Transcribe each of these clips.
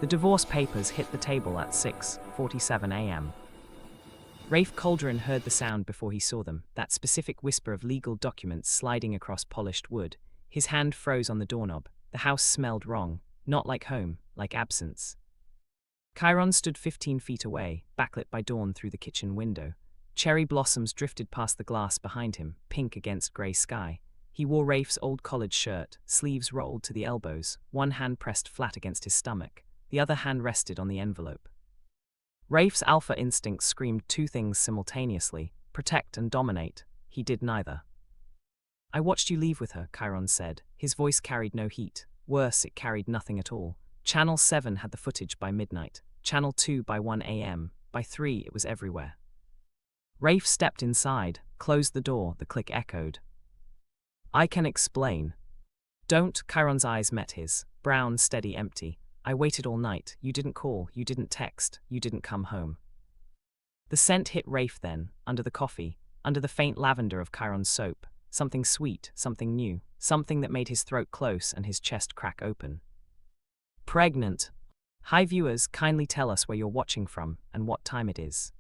The divorce papers hit the table at 6:47 a.m. Rafe Calderon heard the sound before he saw them, that specific whisper of legal documents sliding across polished wood. His hand froze on the doorknob. The house smelled wrong, not like home, like absence. Kairon stood 15 feet away, backlit by dawn through the kitchen window. Cherry blossoms drifted past the glass behind him, pink against grey sky. He wore Rafe's old college shirt, sleeves rolled to the elbows, one hand pressed flat against his stomach, the other hand rested on the envelope. Rafe's alpha instinct screamed two things simultaneously: protect and dominate. He did neither. "I watched you leave with her," Kairon said. His voice carried no heat. Worse, it carried nothing at all. Channel 7 had the footage by midnight, Channel 2 by 1 a.m., by 3 it was everywhere. Rafe stepped inside, closed the door, the click echoed. "I can explain." "Don't," Kairon's eyes met his, brown, steady, empty. "I waited all night, you didn't call, you didn't text, you didn't come home." The scent hit Rafe then, under the coffee, under the faint lavender of Kairon's soap, something sweet, something new, something that made his throat close and his chest crack open. "Pregnant." Hi viewers, kindly tell us where you're watching from and what time it is.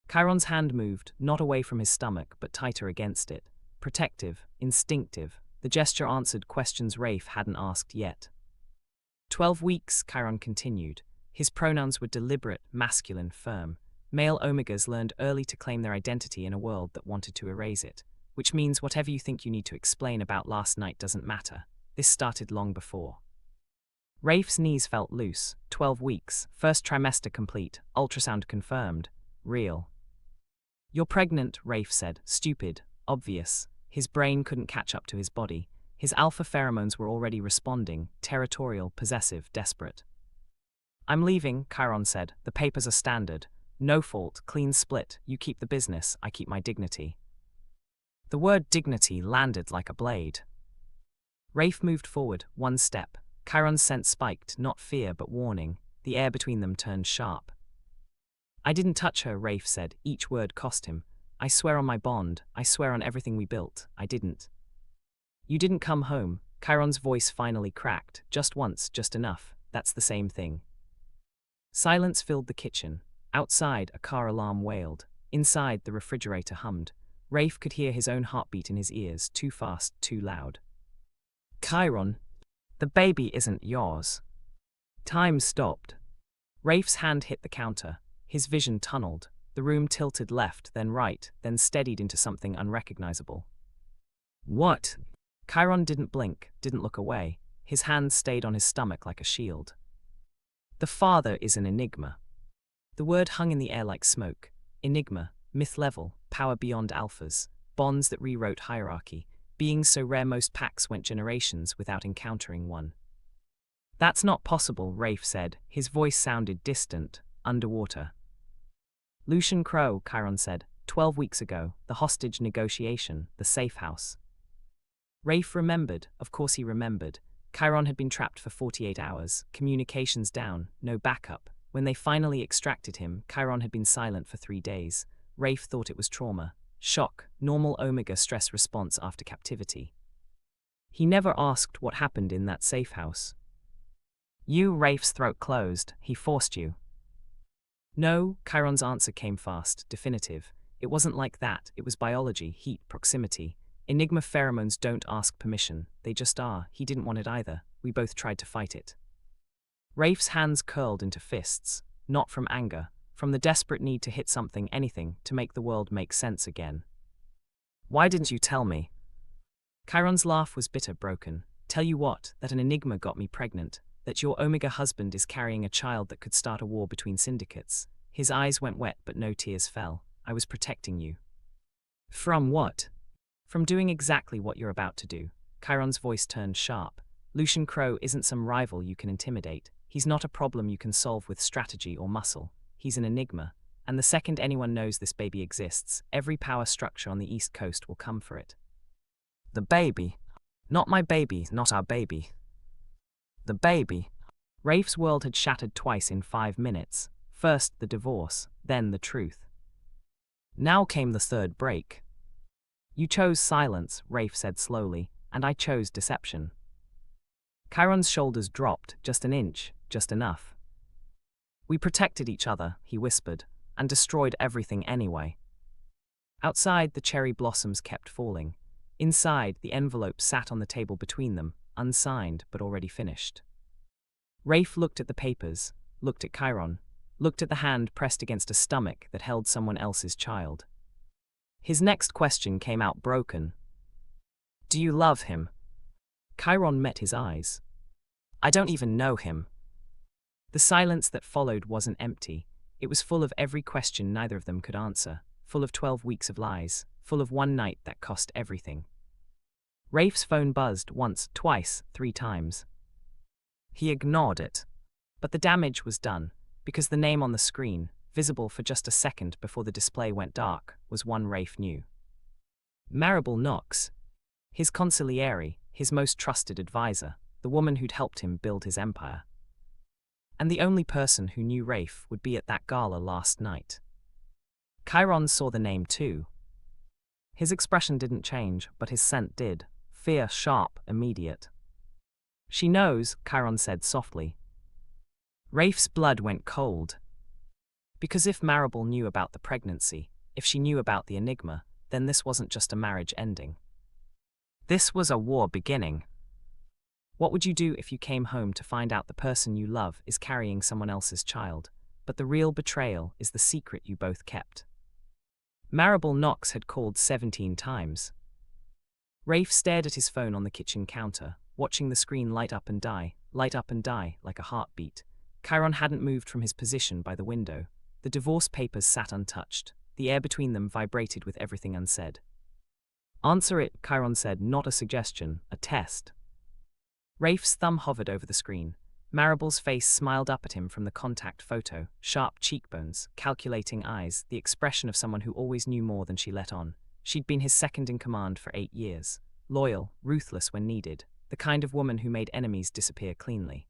Kairon's hand moved, not away from his stomach, but tighter against it. Protective, instinctive, the gesture answered questions Rafe hadn't asked yet. 12 weeks, Kairon continued. His pronouns were deliberate, masculine, firm. Male omegas learned early to claim their identity in a world that wanted to erase it, which means whatever you think you need to explain about last night doesn't matter. This started long before. Rafe's knees felt loose. 12 weeks, first trimester complete, ultrasound confirmed, real. "You're pregnant," Rafe said, stupid, obvious. His brain couldn't catch up to his body. His alpha pheromones were already responding, territorial, possessive, desperate. "I'm leaving," Kairon said. "The papers are standard. No fault, clean split. You keep the business, I keep my dignity." The word dignity landed like a blade. Rafe moved forward, one step. Kairon's sense spiked, not fear but warning. The air between them turned sharp. "I didn't touch her," Rafe said. Each word cost him. "I swear on my bond, I swear on everything we built, I didn't." "You didn't come home." Kairon's voice finally cracked. "Just once, just enough. That's the same thing." Silence filled the kitchen. Outside, a car alarm wailed. Inside, the refrigerator hummed. Rafe could hear his own heartbeat in his ears, too fast, too loud. "Kairon, the baby isn't yours." Time stopped. Rafe's hand hit the counter. His vision tunneled. The room tilted left, then right, then steadied into something unrecognizable. "What?" Kairon didn't blink, didn't look away. His hands stayed on his stomach like a shield. "The father is an enigma." The word hung in the air like smoke. Enigma, myth level, power beyond alphas, bonds that rewrote hierarchy, beings so rare most packs went generations without encountering one. "That's not possible," Rafe said. His voice sounded distant, underwater. "Lucien Crowe," Kairon said. 12 weeks ago, the hostage negotiation, the safe house." Rafe remembered, of course he remembered. Kairon had been trapped for 48 hours, communications down, no backup. When they finally extracted him, Kairon had been silent for 3 days. Rafe thought it was trauma, shock, normal omega stress response after captivity. He never asked what happened in that safe house. "You," Rafe's throat closed. "He forced you." "No," Kairon's answer came fast, definitive. "It wasn't like that. It was biology, heat, proximity. Enigma pheromones don't ask permission. They just are. He didn't want it either. We both tried to fight it." Rafe's hands curled into fists, not from anger, from the desperate need to hit something, anything, to make the world make sense again. "Why didn't you tell me?" Kairon's laugh was bitter, broken. "Tell you what, that an enigma got me pregnant, that your omega husband is carrying a child that could start a war between syndicates." His eyes went wet but no tears fell. "I was protecting you." "From what?" "From doing exactly what you're about to do." Kairon's voice turned sharp. "Lucien Crowe isn't some rival you can intimidate. He's not a problem you can solve with strategy or muscle. He's an enigma. And the second anyone knows this baby exists, every power structure on the East Coast will come for it." "The baby? Not my baby, not our baby." "The baby." Rafe's world had shattered twice in 5 minutes. First the divorce, then the truth. Now came the third break. "You chose silence," Rafe said slowly, "and I chose deception." Kairon's shoulders dropped, just an inch. just enough. We protected each other, he whispered, and destroyed everything anyway. Outside, the cherry blossoms kept falling. Inside, the envelope sat on the table between them, unsigned but already finished. Rafe looked at the papers, looked at Kairon, looked at the hand pressed against a stomach that held someone else's child. His next question came out broken. Do you love him? Kairon met his eyes. I don't even know him. The silence that followed wasn't empty. It was full of every question neither of them could answer, full of 12 weeks of lies, full of one night that cost everything. Rafe's phone buzzed once, twice, 3 times. He ignored it. But the damage was done, because the name on the screen, visible for just a second before the display went dark, was one Rafe knew. Maribel Knox. His consigliere, his most trusted advisor, the woman who'd helped him build his empire. And the only person who knew Rafe would be at that gala last night. Kairon saw the name too. His expression didn't change, but his scent did. Fear, sharp, immediate. She knows, Kairon said softly. Rafe's blood went cold. Because if Maribel knew about the pregnancy, if she knew about the Enigma, then this wasn't just a marriage ending. This was a war beginning. What would you do if you came home to find out the person you love is carrying someone else's child, but the real betrayal is the secret you both kept? Maribel Knox had called 17 times. Rafe stared at his phone on the kitchen counter, watching the screen light up and die like a heartbeat. Kairon hadn't moved from his position by the window. The divorce papers sat untouched. The air between them vibrated with everything unsaid. Answer it, Kairon said, not a suggestion, a test. Rafe's thumb hovered over the screen. Maribel's face smiled up at him from the contact photo, sharp cheekbones, calculating eyes, the expression of someone who always knew more than she let on. She'd been his second in command for 8 years. Loyal, ruthless when needed, the kind of woman who made enemies disappear cleanly.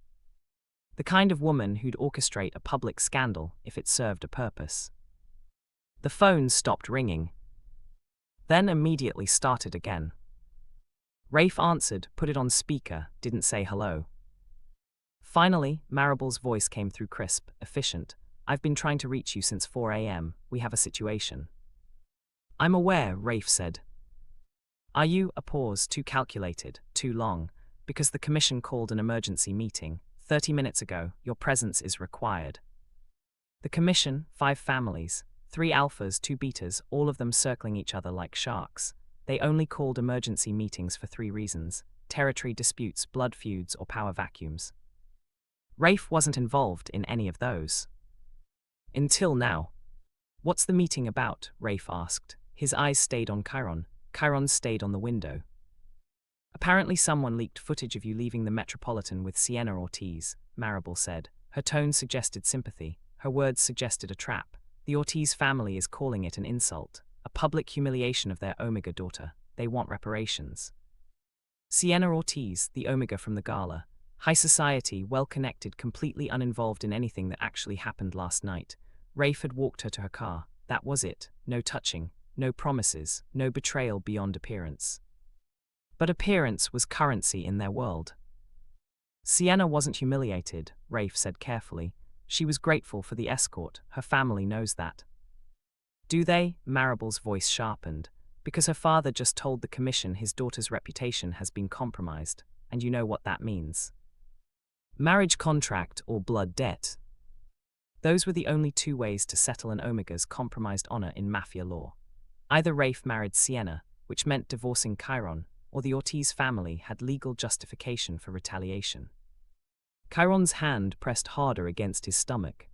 The kind of woman who'd orchestrate a public scandal if it served a purpose. The phone stopped ringing. Then immediately started again. Rafe answered, put it on speaker, didn't say hello. Finally, Maribel's voice came through crisp, efficient. I've been trying to reach you since 4 a.m. We have a situation. I'm aware, Rafe said. Are you? A pause, too calculated, too long, because the commission called an emergency meeting. 30 minutes ago, your presence is required. The commission, 5 families, 3 alphas, 2 betas, all of them circling each other like sharks. They only called emergency meetings for 3 reasons: territory disputes, blood feuds, or power vacuums. Rafe wasn't involved in any of those. Until now. What's the meeting about? Rafe asked. His eyes stayed on Kairon. Kairon stayed on the window. Apparently someone leaked footage of you leaving the Metropolitan with Sienna Ortiz, Maribel said. Her tone suggested sympathy. Her words suggested a trap. The Ortiz family is calling it an insult, a public humiliation of their Omega daughter. They want reparations. Sienna Ortiz, the Omega from the gala. High society, well-connected, completely uninvolved in anything that actually happened last night. Rafe had walked her to her car. That was it. No touching, no promises, no betrayal beyond appearance. But appearance was currency in their world. Sienna wasn't humiliated, Rafe said carefully. She was grateful for the escort. Her family knows that. Do they? Maribel's voice sharpened. Because her father just told the commission his daughter's reputation has been compromised, and you know what that means. Marriage contract or blood debt. Those were the only 2 ways to settle an Omega's compromised honor in Mafia law. Either Rafe married Sienna, which meant divorcing Kairon, or the Ortiz family had legal justification for retaliation. Kairon's hand pressed harder against his stomach.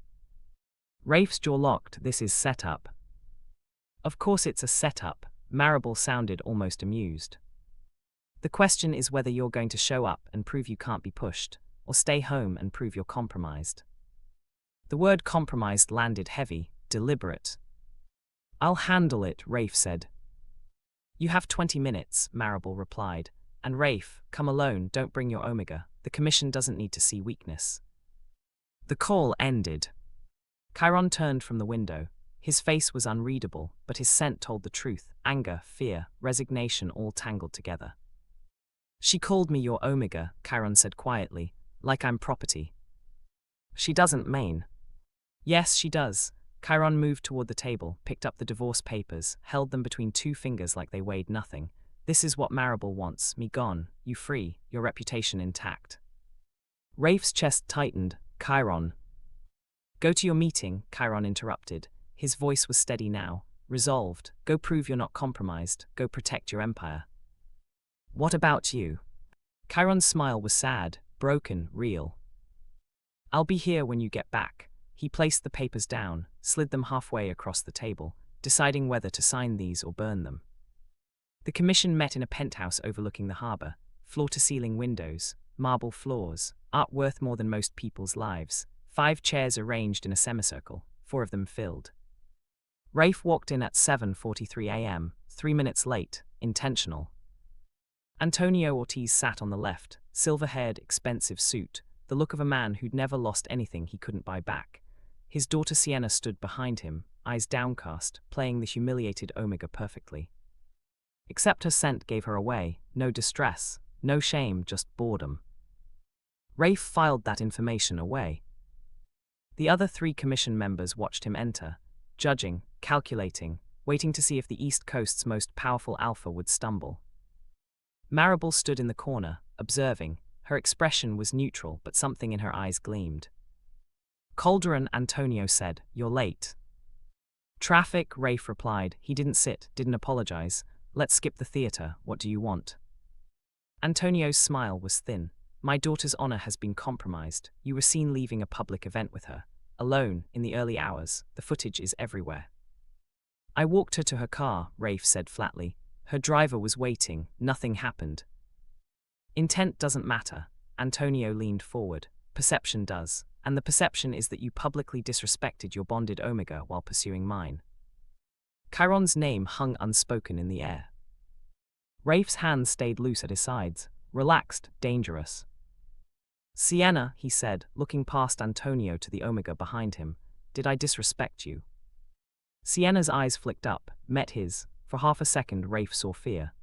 Rafe's jaw locked. This is setup. Of course it's a setup. Maribel sounded almost amused. The question is whether you're going to show up and prove you can't be pushed, or stay home and prove you're compromised. The word compromised landed heavy, deliberate. I'll handle it, Rafe said. You have 20 minutes, Maribel replied. And Rafe, come alone, don't bring your Omega. The commission doesn't need to see weakness. The call ended. Kairon turned from the window. His face was unreadable, but his scent told the truth. Anger, fear, resignation all tangled together. She called me your Omega, Kairon said quietly, like I'm property. She doesn't mean. Yes, she does. Kairon moved toward the table, picked up the divorce papers, held them between two fingers like they weighed nothing. This is what Maribel wants, me gone, you free, your reputation intact. Rafe's chest tightened. Kairon. Go to your meeting, Kairon interrupted. His voice was steady now, resolved. Go prove you're not compromised, go protect your empire. What about you? Kairon's smile was sad, broken, real. I'll be here when you get back. He placed the papers down, slid them halfway across the table, deciding whether to sign these or burn them. The commission met in a penthouse overlooking the harbor, floor-to-ceiling windows, marble floors, art worth more than most people's lives, 5 chairs arranged in a semicircle, 4 of them filled. Rafe walked in at 7:43 a.m., 3 minutes late, intentional. Antonio Ortiz sat on the left, silver-haired, expensive suit, the look of a man who'd never lost anything he couldn't buy back. His daughter Sienna stood behind him, eyes downcast, playing the humiliated Omega perfectly. Except her scent gave her away, no distress, no shame, just boredom. Rafe filed that information away. The other 3 commission members watched him enter, judging, calculating, waiting to see if the East Coast's most powerful alpha would stumble. Maribel stood in the corner, observing. Her expression was neutral, but something in her eyes gleamed. Calderon, Antonio said, "You're late." "Traffic," Rafe replied. He didn't sit, didn't apologize. "Let's skip the theater. What do you want?" Antonio's smile was thin. "My daughter's honor has been compromised. You were seen leaving a public event with her. Alone, in the early hours. The footage is everywhere." "I walked her to her car," Rafe said flatly. "Her driver was waiting. Nothing happened." "Intent doesn't matter." Antonio leaned forward. "Perception does. And the perception is that you publicly disrespected your bonded Omega while pursuing mine." Kairon's name hung unspoken in the air. Rafe's hands stayed loose at his sides, relaxed, dangerous. "Sienna," he said, looking past Antonio to the Omega behind him, "did I disrespect you?" Sienna's eyes flicked up, met his. For half a second Rafe saw fear.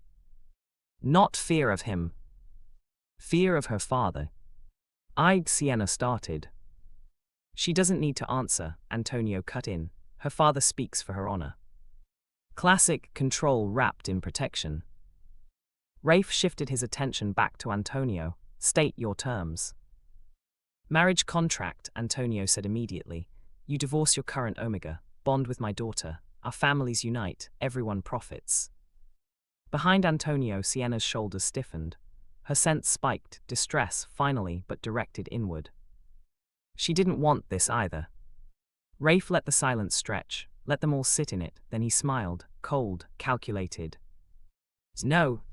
Not fear of him. Fear of her father. Sienna started. "She doesn't need to answer," Antonio cut in. "Her father speaks for her honor." Classic control wrapped in protection. Rafe shifted his attention back to Antonio. "State your terms." "Marriage contract," Antonio said immediately. "You divorce your current Omega, bond with my daughter, our families unite, everyone profits." Behind Antonio, Sienna's shoulders stiffened. Her sense spiked, distress, finally, but directed inward. She didn't want this either. Rafe let the silence stretch, let them all sit in it, then he smiled, cold, calculated. "No."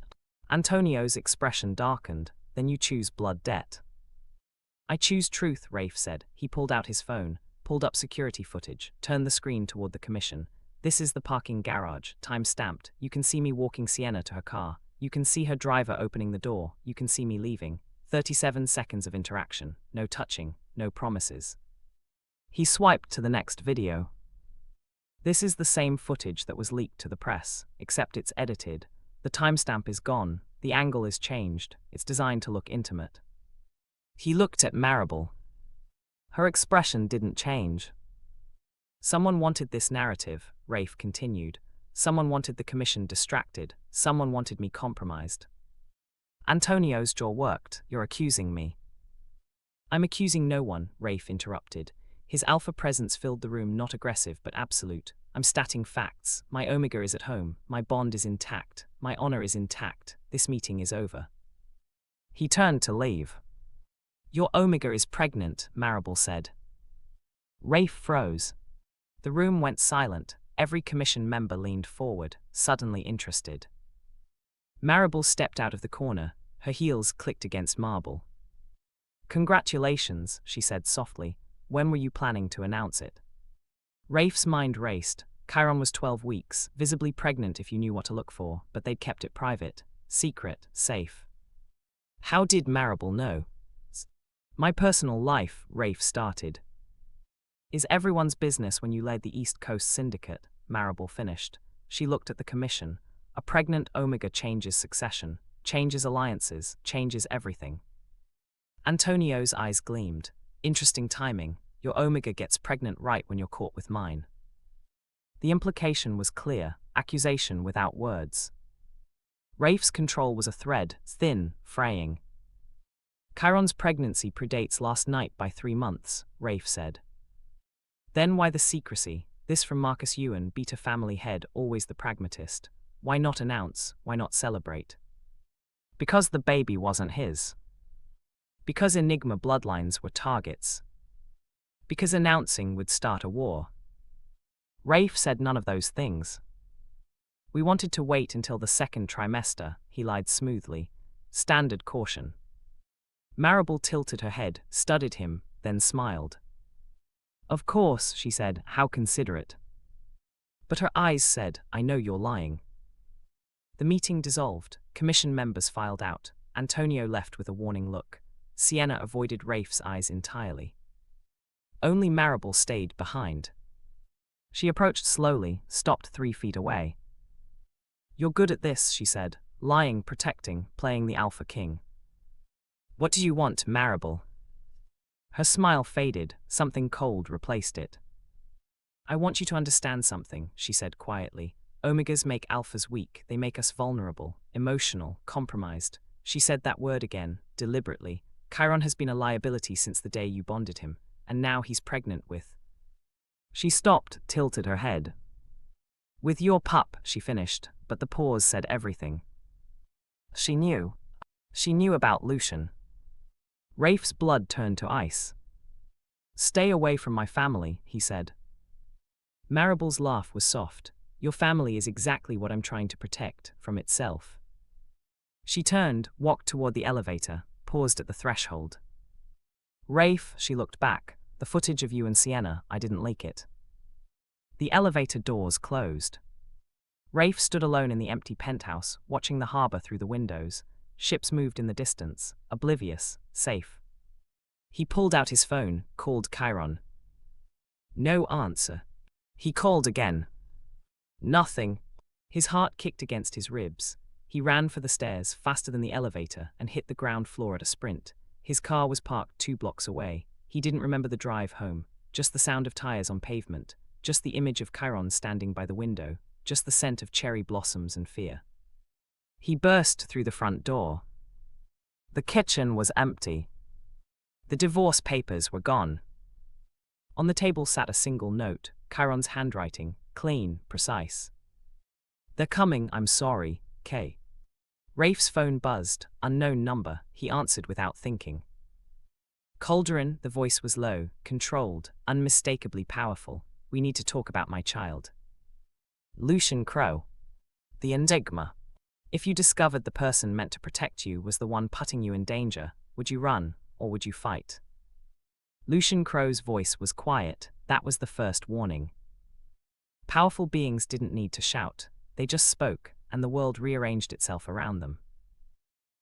Antonio's expression darkened. "Then you choose blood debt." "I choose truth," Rafe said. He pulled out his phone, pulled up security footage, turned the screen toward the commission. "This is the parking garage, time-stamped. You can see me walking Sienna to her car. You can see her driver opening the door. You can see me leaving. 37 seconds of interaction. No touching, no promises." He swiped to the next video. "This is the same footage that was leaked to the press, except it's edited. The timestamp is gone, the angle is changed, it's designed to look intimate." He looked at Maribel. Her expression didn't change. "Someone wanted this narrative," Rafe continued. "Someone wanted the commission distracted. Someone wanted me compromised." Antonio's jaw worked. "You're accusing me." "I'm accusing no one," Rafe interrupted. His alpha presence filled the room, not aggressive but absolute. "I'm stating facts. My Omega is at home. My bond is intact. My honor is intact. This meeting is over." He turned to leave. "Your Omega is pregnant," Maribel said. Rafe froze. The room went silent. Every commission member leaned forward, suddenly interested. Maribel stepped out of the corner. Her heels clicked against marble. "Congratulations," she said softly. "When were you planning to announce it?" Rafe's mind raced. Kairon was 12 weeks, visibly pregnant if you knew what to look for, but they'd kept it private, secret, safe. How did Maribel know? "My personal life," Rafe started. "Is everyone's business when you led the East Coast Syndicate," Maribel finished. She looked at the commission. "A pregnant Omega changes succession, changes alliances, changes everything." Antonio's eyes gleamed. Interesting timing. Your omega gets pregnant right when you're caught with mine. The implication was clear, accusation without words. Rafe's control was a thread, thin, fraying. Kairon's pregnancy predates last night by 3 months, Rafe said. Then why the secrecy? This from Marcus Ewan, beta family head, always the pragmatist. Why not announce? Why not celebrate? Because the baby wasn't his. Because Enigma bloodlines were targets. Because announcing would start a war. Rafe said none of those things. We wanted to wait until the 2nd trimester, he lied smoothly. Standard caution. Maribel tilted her head, studied him, then smiled. Of course, she said, how considerate. But her eyes said, I know you're lying. The meeting dissolved, commission members filed out. Antonio left with a warning look. Sienna avoided Rafe's eyes entirely. Only Maribel stayed behind. She approached slowly, stopped 3 feet away. You're good at this, she said, lying, protecting, playing the alpha king. What do you want, Maribel? Her smile faded, something cold replaced it. I want you to understand something, she said quietly. Omegas make alphas weak, they make us vulnerable, emotional, compromised. She said that word again, deliberately. Kairon has been a liability since the day you bonded him, and now he's pregnant with. She stopped, tilted her head. With your pup, she finished, but the pause said everything. She knew. She knew about Lucien. Rafe's blood turned to ice. Stay away from my family, he said. Maribel's laugh was soft. Your family is exactly what I'm trying to protect from itself. She turned, walked toward the elevator, paused at the threshold. Rafe, she looked back. The footage of you and Sienna, I didn't leak it. The elevator doors closed. Rafe stood alone in the empty penthouse, watching the harbor through the windows. Ships moved in the distance, oblivious, safe. He pulled out his phone, called Kairon. No answer. He called again. Nothing. His heart kicked against his ribs. He ran for the stairs, faster than the elevator, and hit the ground floor at a sprint. His car was parked 2 blocks away. He didn't remember the drive home, just the sound of tires on pavement, just the image of Kairon standing by the window, just the scent of cherry blossoms and fear. He burst through the front door. The kitchen was empty. The divorce papers were gone. On the table sat a single note, Kairon's handwriting, clean, precise. They're coming, I'm sorry, K. Rafe's phone buzzed, unknown number, he answered without thinking. Calderon, the voice was low, controlled, unmistakably powerful. We need to talk about my child. Lucien Crowe. The Enigma. If you discovered the person meant to protect you was the one putting you in danger, would you run, or would you fight? Lucien Crowe's voice was quiet, that was the first warning. Powerful beings didn't need to shout, they just spoke, and the world rearranged itself around them.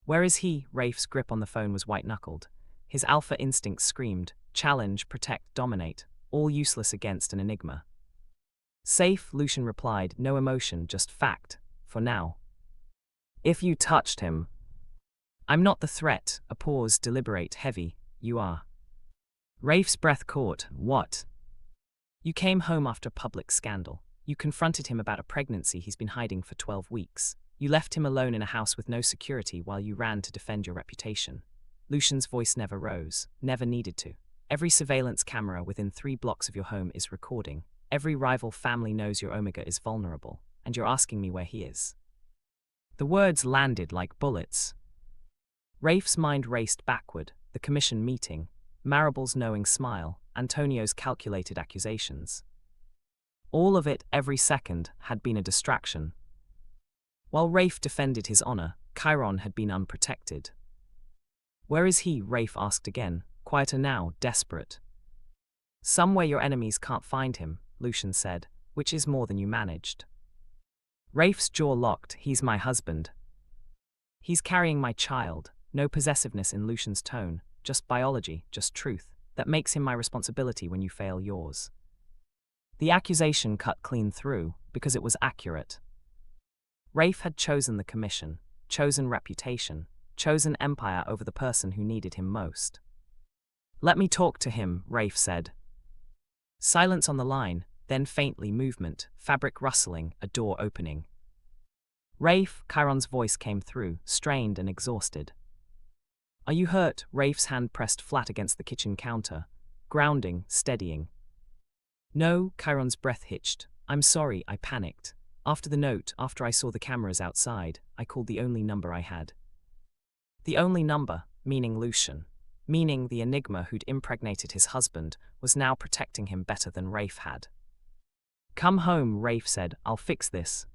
Where is he? Rafe's grip on the phone was white-knuckled. His alpha instinct screamed, challenge, protect, dominate, all useless against an Enigma. Safe, Lucien replied, no emotion, just fact, for now. If you touched him. I'm not the threat, a pause, deliberate, heavy, you are. Rafe's breath caught, what? You came home after public scandal. You confronted him about a pregnancy he's been hiding for 12 weeks. You left him alone in a house with no security while you ran to defend your reputation. Lucien's voice never rose, never needed to. Every surveillance camera within 3 blocks of your home is recording. Every rival family knows your omega is vulnerable, and you're asking me where he is. The words landed like bullets. Rafe's mind raced backward, the commission meeting, Maribel's knowing smile, Antonio's calculated accusations. All of it, every second, had been a distraction. While Rafe defended his honor, Kairon had been unprotected. Where is he? Rafe asked again, quieter now, desperate. Somewhere your enemies can't find him, Lucien said, which is more than you managed. Rafe's jaw locked, he's my husband. He's carrying my child, no possessiveness in Lucien's tone, just biology, just truth, that makes him my responsibility when you fail yours. The accusation cut clean through, because it was accurate. Rafe had chosen the commission, chosen reputation, chosen empire over the person who needed him most. Let me talk to him, Rafe said. Silence on the line, then faintly movement, fabric rustling, a door opening. Rafe, Kairon's voice came through, strained and exhausted. Are you hurt? Rafe's hand pressed flat against the kitchen counter, grounding, steadying. No, Kairon's breath hitched. I'm sorry, I panicked. After the note, after I saw the cameras outside, I called the only number I had. The only number, meaning Lucien. Meaning the Enigma who'd impregnated his husband was now protecting him better than Rafe had. Come home, Rafe said, I'll fix this.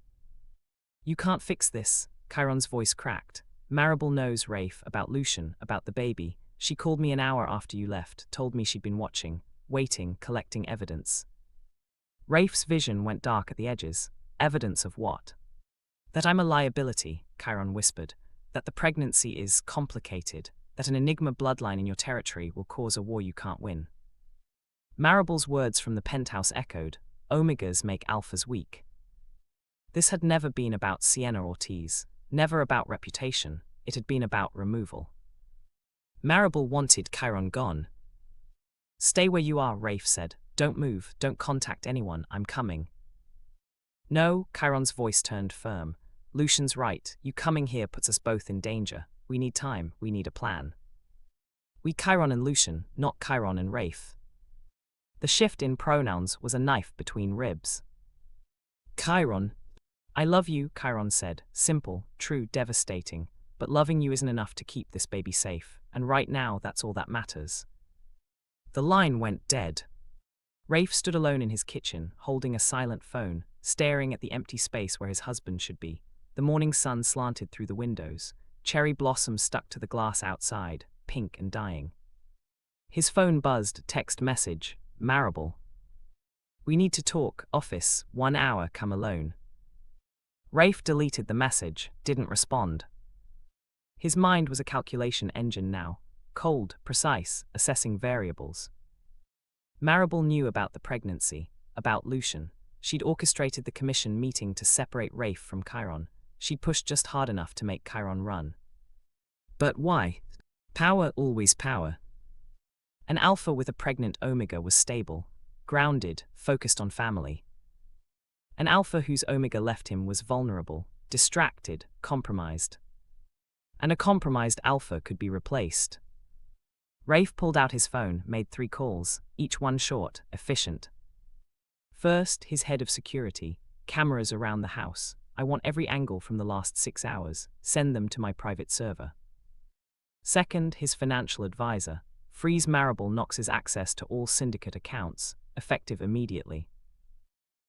You can't fix this, Kairon's voice cracked. Maribel knows, Rafe, about Lucien, about the baby. She called me an hour after you left, told me she'd been watching, waiting, collecting evidence. Rafe's vision went dark at the edges. Evidence of what? That I'm a liability, Kairon whispered. That the pregnancy is complicated. That an Enigma bloodline in your territory will cause a war you can't win. Maribel's words from the penthouse echoed. Omegas make alphas weak. This had never been about Sienna Ortiz, never about reputation, it had been about removal. Maribel wanted Kairon gone. Stay where you are, Rafe said. Don't move, don't contact anyone, I'm coming. No, Kairon's voice turned firm. Lucien's right, you coming here puts us both in danger. We need time, we need a plan. We Kairon and Lucien, not Kairon and Rafe. The shift in pronouns was a knife between ribs. Kairon. I love you, Kairon said, simple, true, devastating, but loving you isn't enough to keep this baby safe, and right now that's all that matters. The line went dead. Rafe stood alone in his kitchen, holding a silent phone, staring at the empty space where his husband should be. The morning sun slanted through the windows, cherry blossoms stuck to the glass outside, pink and dying. His phone buzzed, text message, Maribel. We need to talk, office, 1 hour, come alone. Rafe deleted the message, didn't respond. His mind was a calculation engine now, cold, precise, assessing variables. Maribel knew about the pregnancy, about Lucien. She'd orchestrated the commission meeting to separate Rafe from Kairon. She'd pushed just hard enough to make Kairon run. But why? Power, always power. An alpha with a pregnant omega was stable, grounded, focused on family. An alpha whose omega left him was vulnerable, distracted, compromised. And a compromised alpha could be replaced. Rafe pulled out his phone, made 3 calls, each one short, efficient. First, his head of security, cameras around the house. I want every angle from the last 6 hours, send them to my private server. Second, his financial advisor, freeze Maribel Knox's access to all syndicate accounts, effective immediately.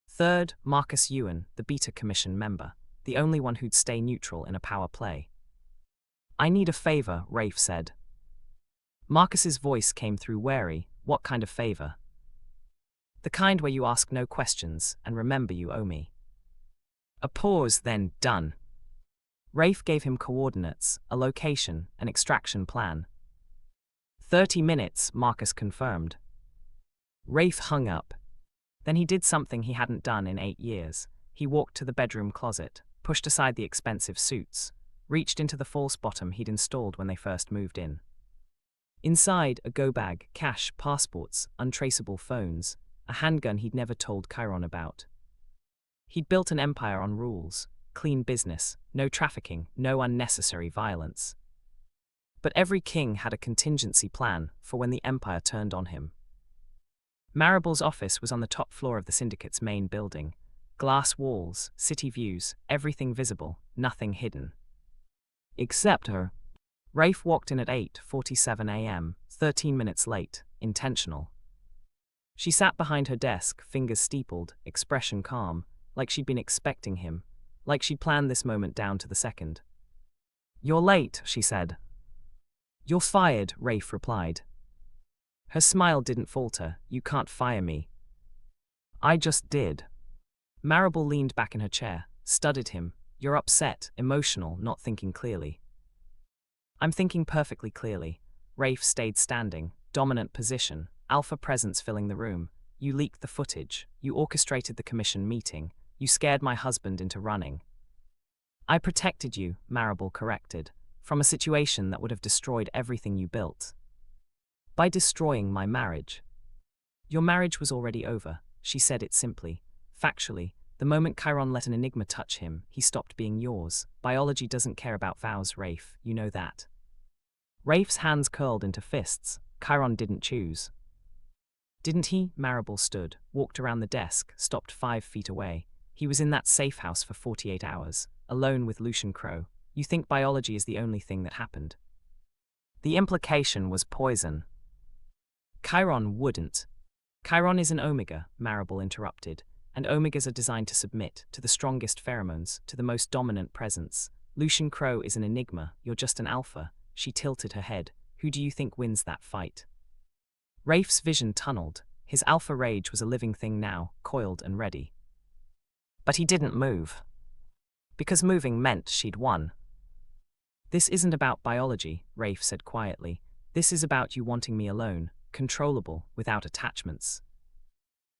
Third, Marcus Ewan, the Beta Commission member, the only one who'd stay neutral in a power play. I need a favor, Rafe said. Marcus's voice came through wary. What kind of favor? The kind where you ask no questions, and remember you owe me. A pause, then done. Rafe gave him coordinates, a location, an extraction plan. 30 minutes, Marcus confirmed. Rafe hung up. Then he did something he hadn't done in 8 years. He walked to the bedroom closet, pushed aside the expensive suits, reached into the false bottom he'd installed when they first moved in. Inside, a go bag, cash, passports, untraceable phones, a handgun he'd never told Kairon about. He'd built an empire on rules, clean business, no trafficking, no unnecessary violence. But every king had a contingency plan for when the empire turned on him. Maribel's office was on the top floor of the syndicate's main building. Glass walls, city views, everything visible, nothing hidden. Except her. Rafe walked in at 8:47 a.m., 13 minutes late, intentional. She sat behind her desk, fingers steepled, expression calm, like she'd been expecting him, like she'd planned this moment down to the second. You're late, she said. You're fired, Rafe replied. Her smile didn't falter. You can't fire me. I just did. Maribel leaned back in her chair, studied him. You're upset, emotional, not thinking clearly. I'm thinking perfectly clearly. Rafe stayed standing, dominant position, alpha presence filling the room. You leaked the footage. You orchestrated the commission meeting. You scared my husband into running. I protected you, Maribel corrected, from a situation that would have destroyed everything you built. By destroying my marriage. Your marriage was already over, she said it simply. Factually, the moment Kairon let an Enigma touch him, he stopped being yours. Biology doesn't care about vows, Rafe, you know that. Rafe's hands curled into fists. Kairon didn't choose. Didn't he? Maribel stood, walked around the desk, stopped 5 feet away. He was in that safe house for 48 hours, alone with Lucien Crowe. You think biology is the only thing that happened? The implication was poison. Kairon wouldn't. Kairon is an omega, Maribel interrupted, and omegas are designed to submit to the strongest pheromones, to the most dominant presence. Lucien Crowe is an enigma, you're just an alpha. She tilted her head. Who do you think wins that fight? Rafe's vision tunneled. His alpha rage was a living thing now, coiled and ready. But he didn't move. Because moving meant she'd won. This isn't about biology, Rafe said quietly. This is about you wanting me alone, controllable, without attachments.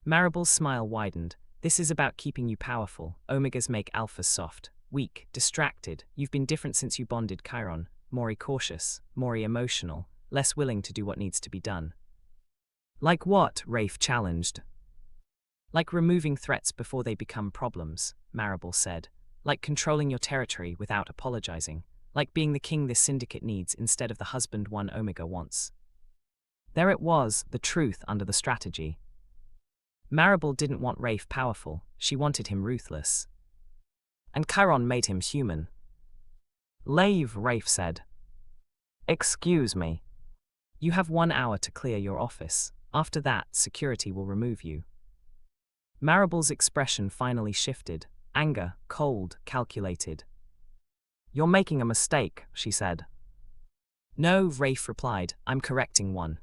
Maribel's smile widened. This is about keeping you powerful. Omegas make alphas soft, weak, distracted. You've been different since you bonded, Kairon. More cautious, more emotional, less willing to do what needs to be done. Like what? Rafe challenged. Like removing threats before they become problems, Maribel said. Like controlling your territory without apologizing. Like being the king this syndicate needs instead of the husband one omega wants. There it was, the truth under the strategy. Maribel didn't want Rafe powerful, she wanted him ruthless. And Kairon made him human. Leave, Rafe said. Excuse me. You have 1 hour to clear your office. After that, security will remove you. Maribel's expression finally shifted. Anger, cold, calculated. You're making a mistake, she said. No, Rafe replied, I'm correcting one.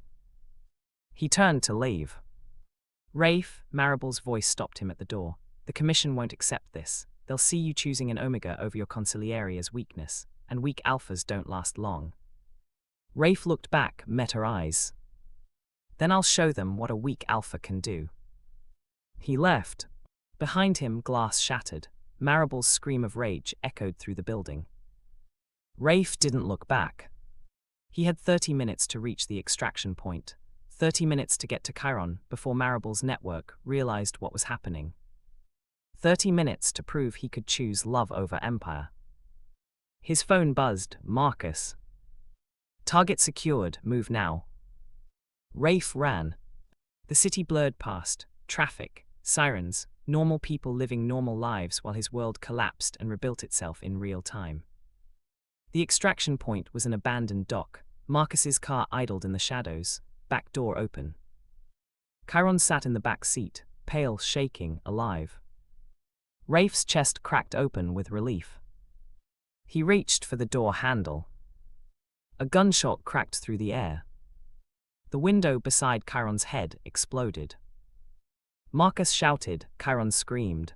He turned to leave. Rafe, Maribel's voice stopped him at the door. The commission won't accept this. They'll see you choosing an omega over your consigliere as weakness, and weak alphas don't last long. Rafe looked back, met her eyes. Then I'll show them what a weak alpha can do. He left. Behind him, glass shattered. Maribel's scream of rage echoed through the building. Rafe didn't look back. He had 30 minutes to reach the extraction point, 30 minutes to get to Kairon before Maribel's network realized what was happening. 30 minutes to prove he could choose love over empire. His phone buzzed. Marcus. Target secured, move now. Rafe ran. The city blurred past, traffic, sirens, normal people living normal lives while his world collapsed and rebuilt itself in real time. The extraction point was an abandoned dock. Marcus's car idled in the shadows, back door open. Kairon sat in the back seat, pale, shaking, alive. Rafe's chest cracked open with relief. He reached for the door handle. A gunshot cracked through the air. The window beside Kairon's head exploded. Marcus shouted, Kairon screamed.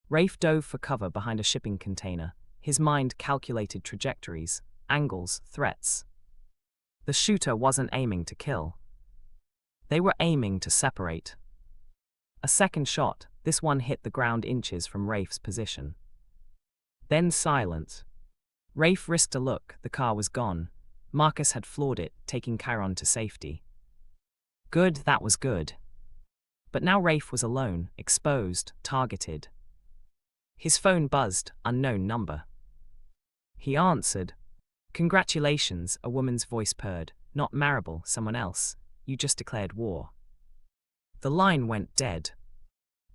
Rafe dove for cover behind a shipping container. His mind calculated trajectories, angles, threats. The shooter wasn't aiming to kill. They were aiming to separate. A second shot, this one hit the ground inches from Rafe's position. Then silence. Rafe risked a look, the car was gone. Marcus had floored it, taking Kairon to safety. Good, that was good. But now Rafe was alone, exposed, targeted. His phone buzzed, unknown number. He answered. Congratulations, a woman's voice purred. Not Maribel, someone else. You just declared war. The line went dead.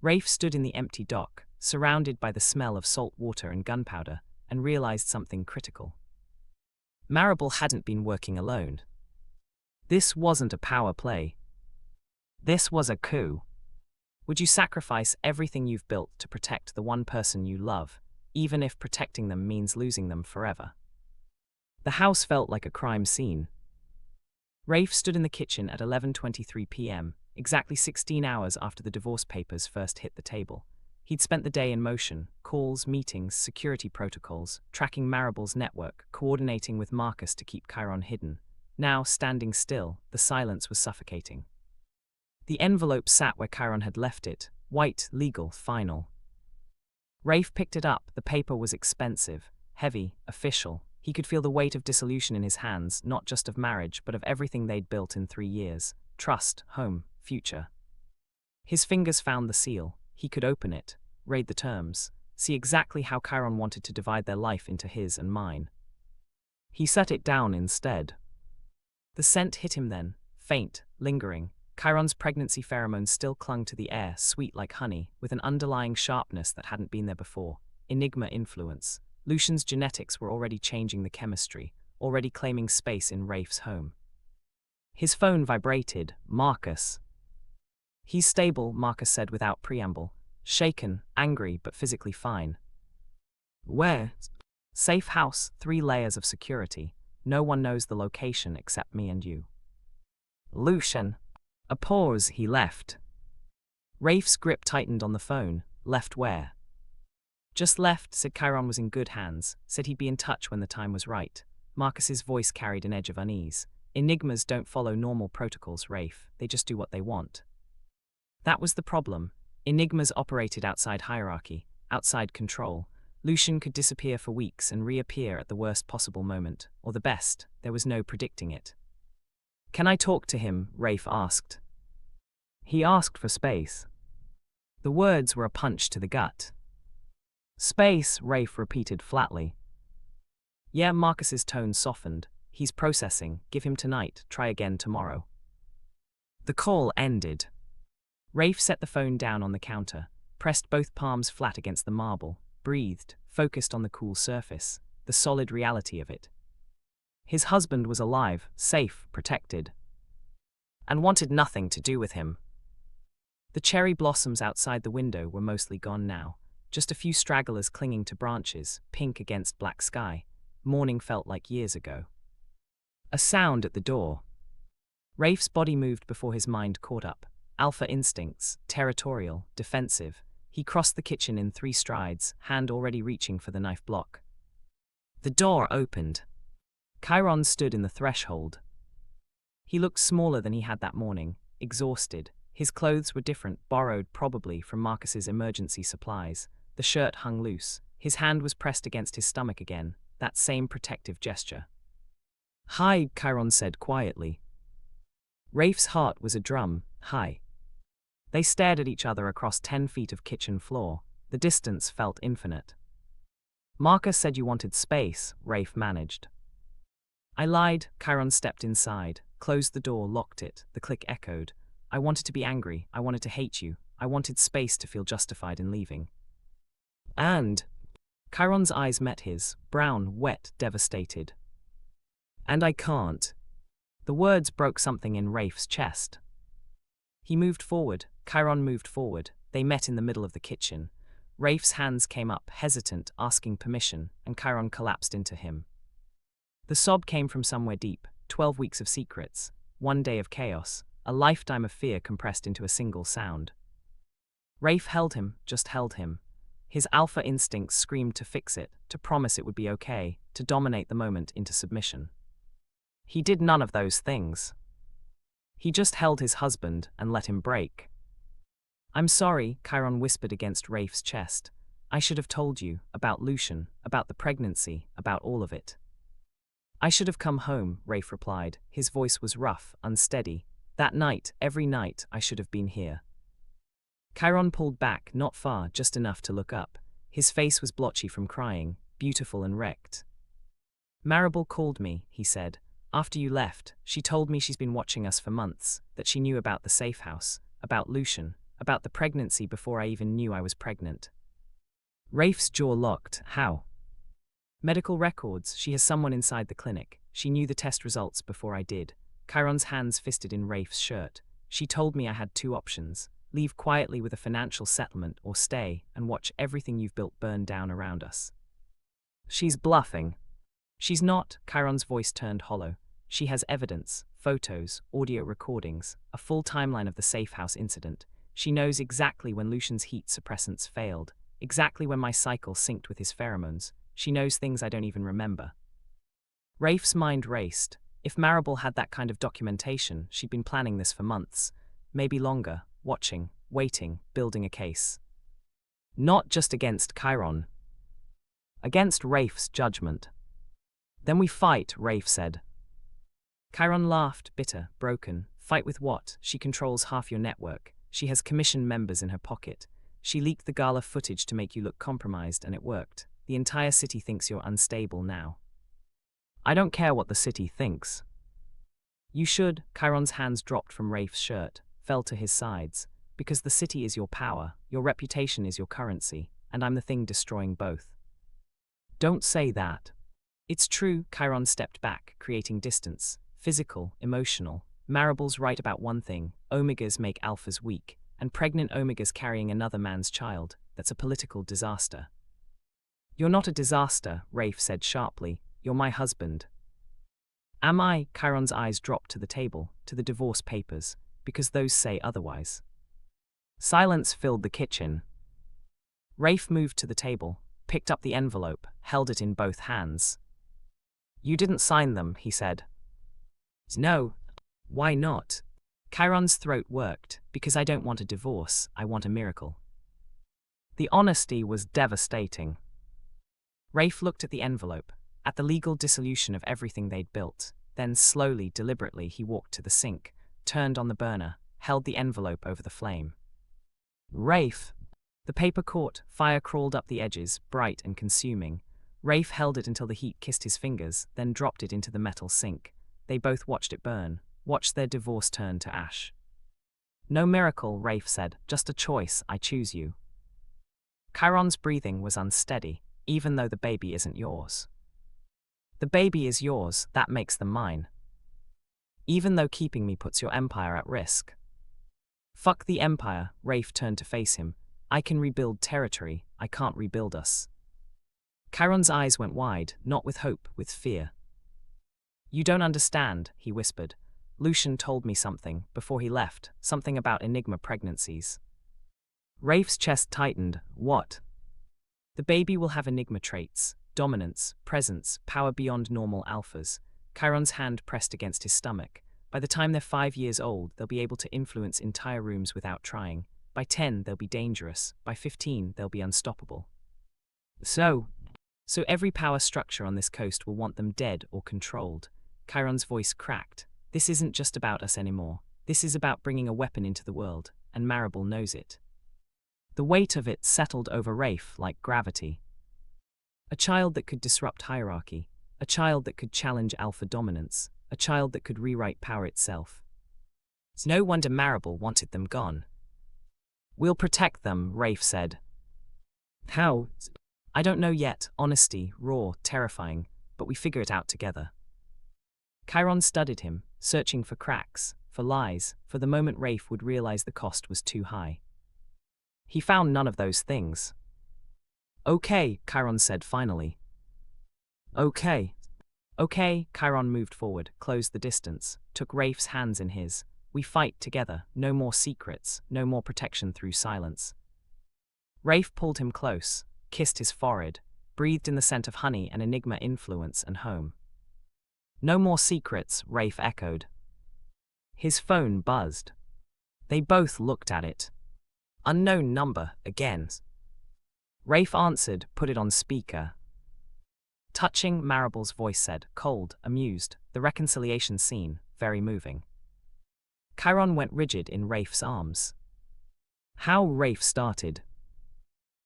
Rafe stood in the empty dock, surrounded by the smell of salt water and gunpowder, and realized something critical. Maribel hadn't been working alone. This wasn't a power play. This was a coup. Would you sacrifice everything you've built to protect the one person you love, even if protecting them means losing them forever? The house felt like a crime scene. Rafe stood in the kitchen at 11:23 p.m., exactly 16 hours after the divorce papers first hit the table. He'd spent the day in motion, calls, meetings, security protocols, tracking Maribel's network, coordinating with Marcus to keep Kairon hidden. Now, standing still, the silence was suffocating. The envelope sat where Kairon had left it, white, legal, final. Rafe picked it up. The paper was expensive, heavy, official. He could feel the weight of dissolution in his hands, not just of marriage, but of everything they'd built in 3 years. Trust, home, future. His fingers found the seal. He could open it, read the terms, see exactly how Kairon wanted to divide their life into his and mine. He set it down instead. The scent hit him then, faint, lingering. Kairon's pregnancy pheromones still clung to the air, sweet like honey, with an underlying sharpness that hadn't been there before. Enigma influence. Lucien's genetics were already changing the chemistry, already claiming space in Rafe's home. His phone vibrated. Marcus. He's stable, Marcus said without preamble. Shaken, angry, but physically fine. Where? Safe house, 3 layers of security. No one knows the location except me and you. Lucien. A pause. He left. Rafe's grip tightened on the phone. Left where? Just left, said Kairon was in good hands, said he'd be in touch when the time was right. Marcus's voice carried an edge of unease. Enigmas don't follow normal protocols, Rafe. They just do what they want. That was the problem. Enigmas operated outside hierarchy, outside control. Lucien could disappear for weeks and reappear at the worst possible moment, or the best. There was no predicting it. Can I talk to him? Rafe asked. He asked for space. The words were a punch to the gut. Space, Rafe repeated flatly. Yeah, Marcus's tone softened. He's processing. Give him tonight. Try again tomorrow. The call ended. Rafe set the phone down on the counter, pressed both palms flat against the marble, breathed, focused on the cool surface, the solid reality of it. His husband was alive, safe, protected, and wanted nothing to do with him. The cherry blossoms outside the window were mostly gone now, just a few stragglers clinging to branches, pink against black sky. Morning felt like years ago. A sound at the door. Rafe's body moved before his mind caught up. Alpha instincts, territorial, defensive. He crossed the kitchen in 3 strides, hand already reaching for the knife block. The door opened. Kairon stood in the threshold. He looked smaller than he had that morning, exhausted. His clothes were different, borrowed probably from Marcus's emergency supplies. The shirt hung loose. His hand was pressed against his stomach again, that same protective gesture. Hi, Kairon said quietly. Rafe's heart was a drum. Hi. They stared at each other across 10 feet of kitchen floor. The distance felt infinite. Marcus said you wanted space, Rafe managed. I lied. Kairon stepped inside, closed the door, locked it. The click echoed. I wanted to be angry. I wanted to hate you. I wanted space to feel justified in leaving. And Kairon's eyes met his, brown, wet, devastated. And I can't. The words broke something in Rafe's chest. He moved forward. Kairon moved forward. They met in the middle of the kitchen. Rafe's hands came up, hesitant, asking permission, and Kairon collapsed into him. The sob came from somewhere deep. 12 weeks of secrets, 1 day of chaos, a lifetime of fear compressed into a single sound. Rafe held him, just held him. His alpha instincts screamed to fix it, to promise it would be okay, to dominate the moment into submission. He did none of those things. He just held his husband and let him break. I'm sorry, Kairon whispered against Rafe's chest. I should have told you, about Lucien, about the pregnancy, about all of it. I should have come home, Rafe replied. His voice was rough, unsteady. That night, every night, I should have been here. Kairon pulled back, not far, just enough to look up. His face was blotchy from crying, beautiful and wrecked. Maribel called me, he said. After you left, she told me she's been watching us for months, that she knew about the safe house, about Lucien, about the pregnancy before I even knew I was pregnant. Rafe's jaw locked. How? Medical records. She has someone inside the clinic. She knew the test results before I did. Kairon's hands fisted in Rafe's shirt. She told me I had 2 options. Leave quietly with a financial settlement or stay and watch everything you've built burn down around us. She's bluffing. She's not. Kairon's voice turned hollow. She has evidence, photos, audio recordings, a full timeline of the safe house incident. She knows exactly when Lucien's heat suppressants failed, exactly when my cycle synced with his pheromones. She knows things I don't even remember. Rafe's mind raced. If Maribel had that kind of documentation, she'd been planning this for months, maybe longer, watching, waiting, building a case. Not just against Kairon. Against Rafe's judgment. Then we fight, Rafe said. Kairon laughed, bitter, broken. Fight with what? She controls half your network. She has commission members in her pocket. She leaked the gala footage to make you look compromised, and it worked. The entire city thinks you're unstable now. I don't care what the city thinks. You should. Kairon's hands dropped from Rafe's shirt, fell to his sides. Because the city is your power, your reputation is your currency, and I'm the thing destroying both. Don't say that. It's true. Kairon stepped back, creating distance. Physical, emotional. Maribel's right about one thing: omegas make alphas weak, and pregnant omegas carrying another man's child, that's a political disaster. You're not a disaster, Rafe said sharply. You're my husband. Am I? Kairon's eyes dropped to the table, to the divorce papers, because those say otherwise. Silence filled the kitchen. Rafe moved to the table, picked up the envelope, held it in both hands. You didn't sign them, he said. No. Why not? Kairon's throat worked. Because I don't want a divorce, I want a miracle. The honesty was devastating. Rafe looked at the envelope, at the legal dissolution of everything they'd built. Then slowly, deliberately, he walked to the sink, turned on the burner, held the envelope over the flame. Rafe! The paper caught, fire crawled up the edges, bright and consuming. Rafe held it until the heat kissed his fingers, then dropped it into the metal sink. They both watched it burn, watched their divorce turn to ash. No miracle, Rafe said, just a choice. I choose you. Kairon's breathing was unsteady, even though the baby isn't yours. The baby is yours, that makes them mine. Even though keeping me puts your empire at risk. Fuck the empire, Rafe turned to face him. I can rebuild territory, I can't rebuild us. Kairon's eyes went wide, not with hope, with fear. You don't understand, he whispered. Lucien told me something, before he left, something about Enigma pregnancies. Rafe's chest tightened. What? The baby will have Enigma traits, dominance, presence, power beyond normal alphas. Kairon's hand pressed against his stomach. By the time they're 5 years old, they'll be able to influence entire rooms without trying. By 10, they'll be dangerous. By 15, they'll be unstoppable. So every power structure on this coast will want them dead or controlled. Kairon's voice cracked. This isn't just about us anymore. This is about bringing a weapon into the world, and Maribel knows it. The weight of it settled over Rafe like gravity. A child that could disrupt hierarchy, a child that could challenge alpha dominance, a child that could rewrite power itself. It's no wonder Maribel wanted them gone. We'll protect them, Rafe said. How? I don't know yet. Honesty, raw, terrifying, but we figure it out together. Kairon studied him, searching for cracks, for lies, for the moment Rafe would realize the cost was too high. He found none of those things. Okay, Kairon said finally. Okay. Okay, Kairon moved forward, closed the distance, took Rafe's hands in his. We fight together, no more secrets, no more protection through silence. Rafe pulled him close, kissed his forehead, breathed in the scent of honey and Enigma influence and home. No more secrets, Rafe echoed. His phone buzzed. They both looked at it. Unknown number, again. Rafe answered, put it on speaker. Touching, Maribel's voice said, cold, amused, the reconciliation scene, very moving. Kairon went rigid in Rafe's arms. How? Rafe started.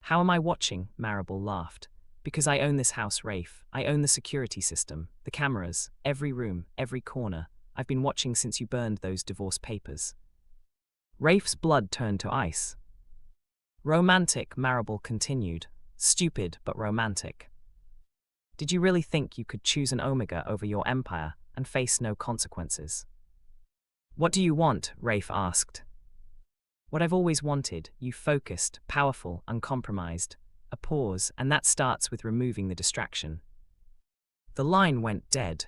How am I watching? Maribel laughed. Because I own this house, Rafe. I own the security system, the cameras, every room, every corner. I've been watching since you burned those divorce papers. Rafe's blood turned to ice. Romantic, Maribel continued. Stupid, but romantic. Did you really think you could choose an omega over your empire and face no consequences? What do you want? Rafe asked. What I've always wanted, you focused, powerful, uncompromised. A pause, and that starts with removing the distraction. The line went dead.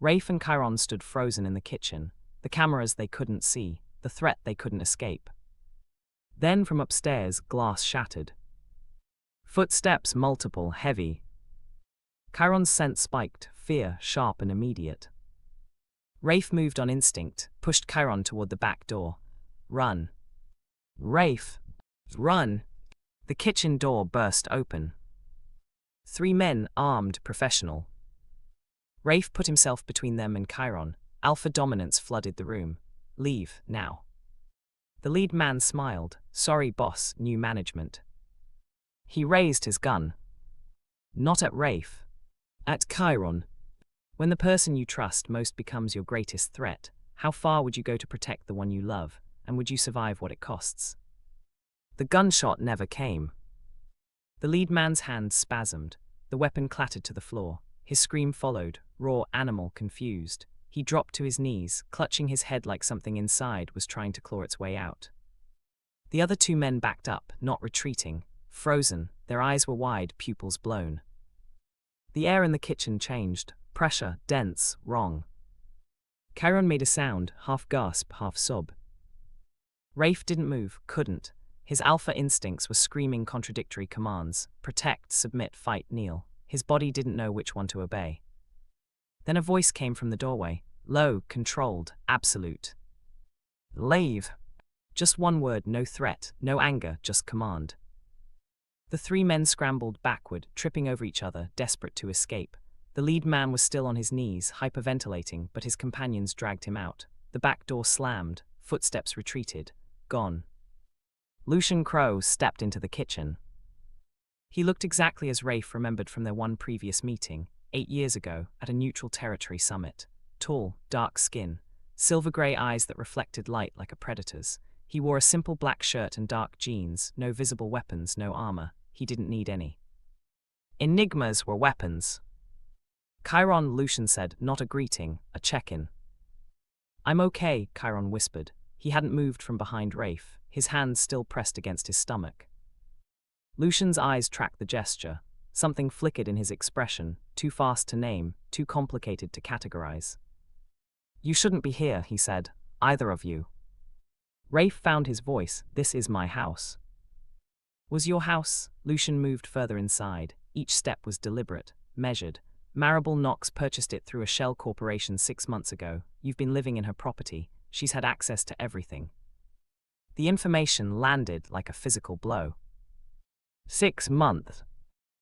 Rafe and Kairon stood frozen in the kitchen, the cameras they couldn't see, the threat they couldn't escape. Then from upstairs, glass shattered. Footsteps multiple, heavy. Kairon's scent spiked, fear, sharp and immediate. Rafe moved on instinct, pushed Kairon toward the back door. Run. Rafe. Run. The kitchen door burst open. 3 men, armed, professional. Rafe put himself between them and Kairon. Alpha dominance flooded the room. Leave, now. The lead man smiled. Sorry, boss, new management. He raised his gun. Not at Rafe. At Kairon. When the person you trust most becomes your greatest threat, how far would you go to protect the one you love, and would you survive what it costs? The gunshot never came. The lead man's hand spasmed. The weapon clattered to the floor. His scream followed, raw, animal, confused. He dropped to his knees, clutching his head like something inside was trying to claw its way out. The other two men backed up, not retreating, frozen, their eyes were wide, pupils blown. The air in the kitchen changed, pressure, dense, wrong. Kairon made a sound, half gasp, half sob. Rafe didn't move, couldn't. His alpha instincts were screaming contradictory commands: protect, submit, fight, kneel. His body didn't know which one to obey. Then a voice came from the doorway, low, controlled, absolute. Leave. Just one word, no threat, no anger, just command. The three men scrambled backward, tripping over each other, desperate to escape. The lead man was still on his knees, hyperventilating, but his companions dragged him out. The back door slammed, footsteps retreated, gone. Lucien Crowe stepped into the kitchen. He looked exactly as Rafe remembered from their one previous meeting, 8 years ago, at a neutral territory summit. Tall, dark skin, silver-grey eyes that reflected light like a predator's. He wore a simple black shirt and dark jeans, no visible weapons, no armor. He didn't need any. Enigmas were weapons. Kairon, Lucien said, not a greeting, a check-in. I'm okay, Kairon whispered. He hadn't moved from behind Rafe, his hands still pressed against his stomach. Lucien's eyes tracked the gesture. Something flickered in his expression, too fast to name, too complicated to categorize. You shouldn't be here, he said, either of you. Rafe found his voice. This is my house. Was your house? Lucien moved further inside. Each step was deliberate, measured. Maribel Knox purchased it through a shell corporation 6 months ago. You've been living in her property. She's had access to everything. The information landed like a physical blow. 6 months.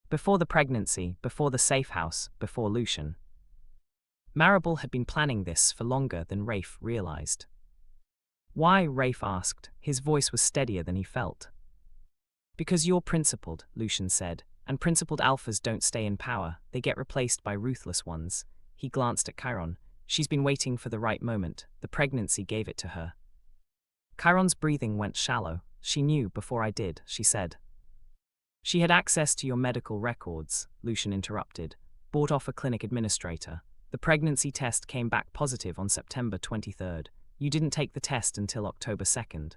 Before the pregnancy, before the safe house, before Lucien. Maribel had been planning this for longer than Rafe realized. Why? Rafe asked. His voice was steadier than he felt. Because you're principled, Lucien said, and principled alphas don't stay in power, they get replaced by ruthless ones. He glanced at Kairon. She's been waiting for the right moment. The pregnancy gave it to her. Kairon's breathing went shallow. She knew before I did, she said. She had access to your medical records, Lucien interrupted, bought off a clinic administrator. The pregnancy test came back positive on September 23rd. You didn't take the test until October 2nd.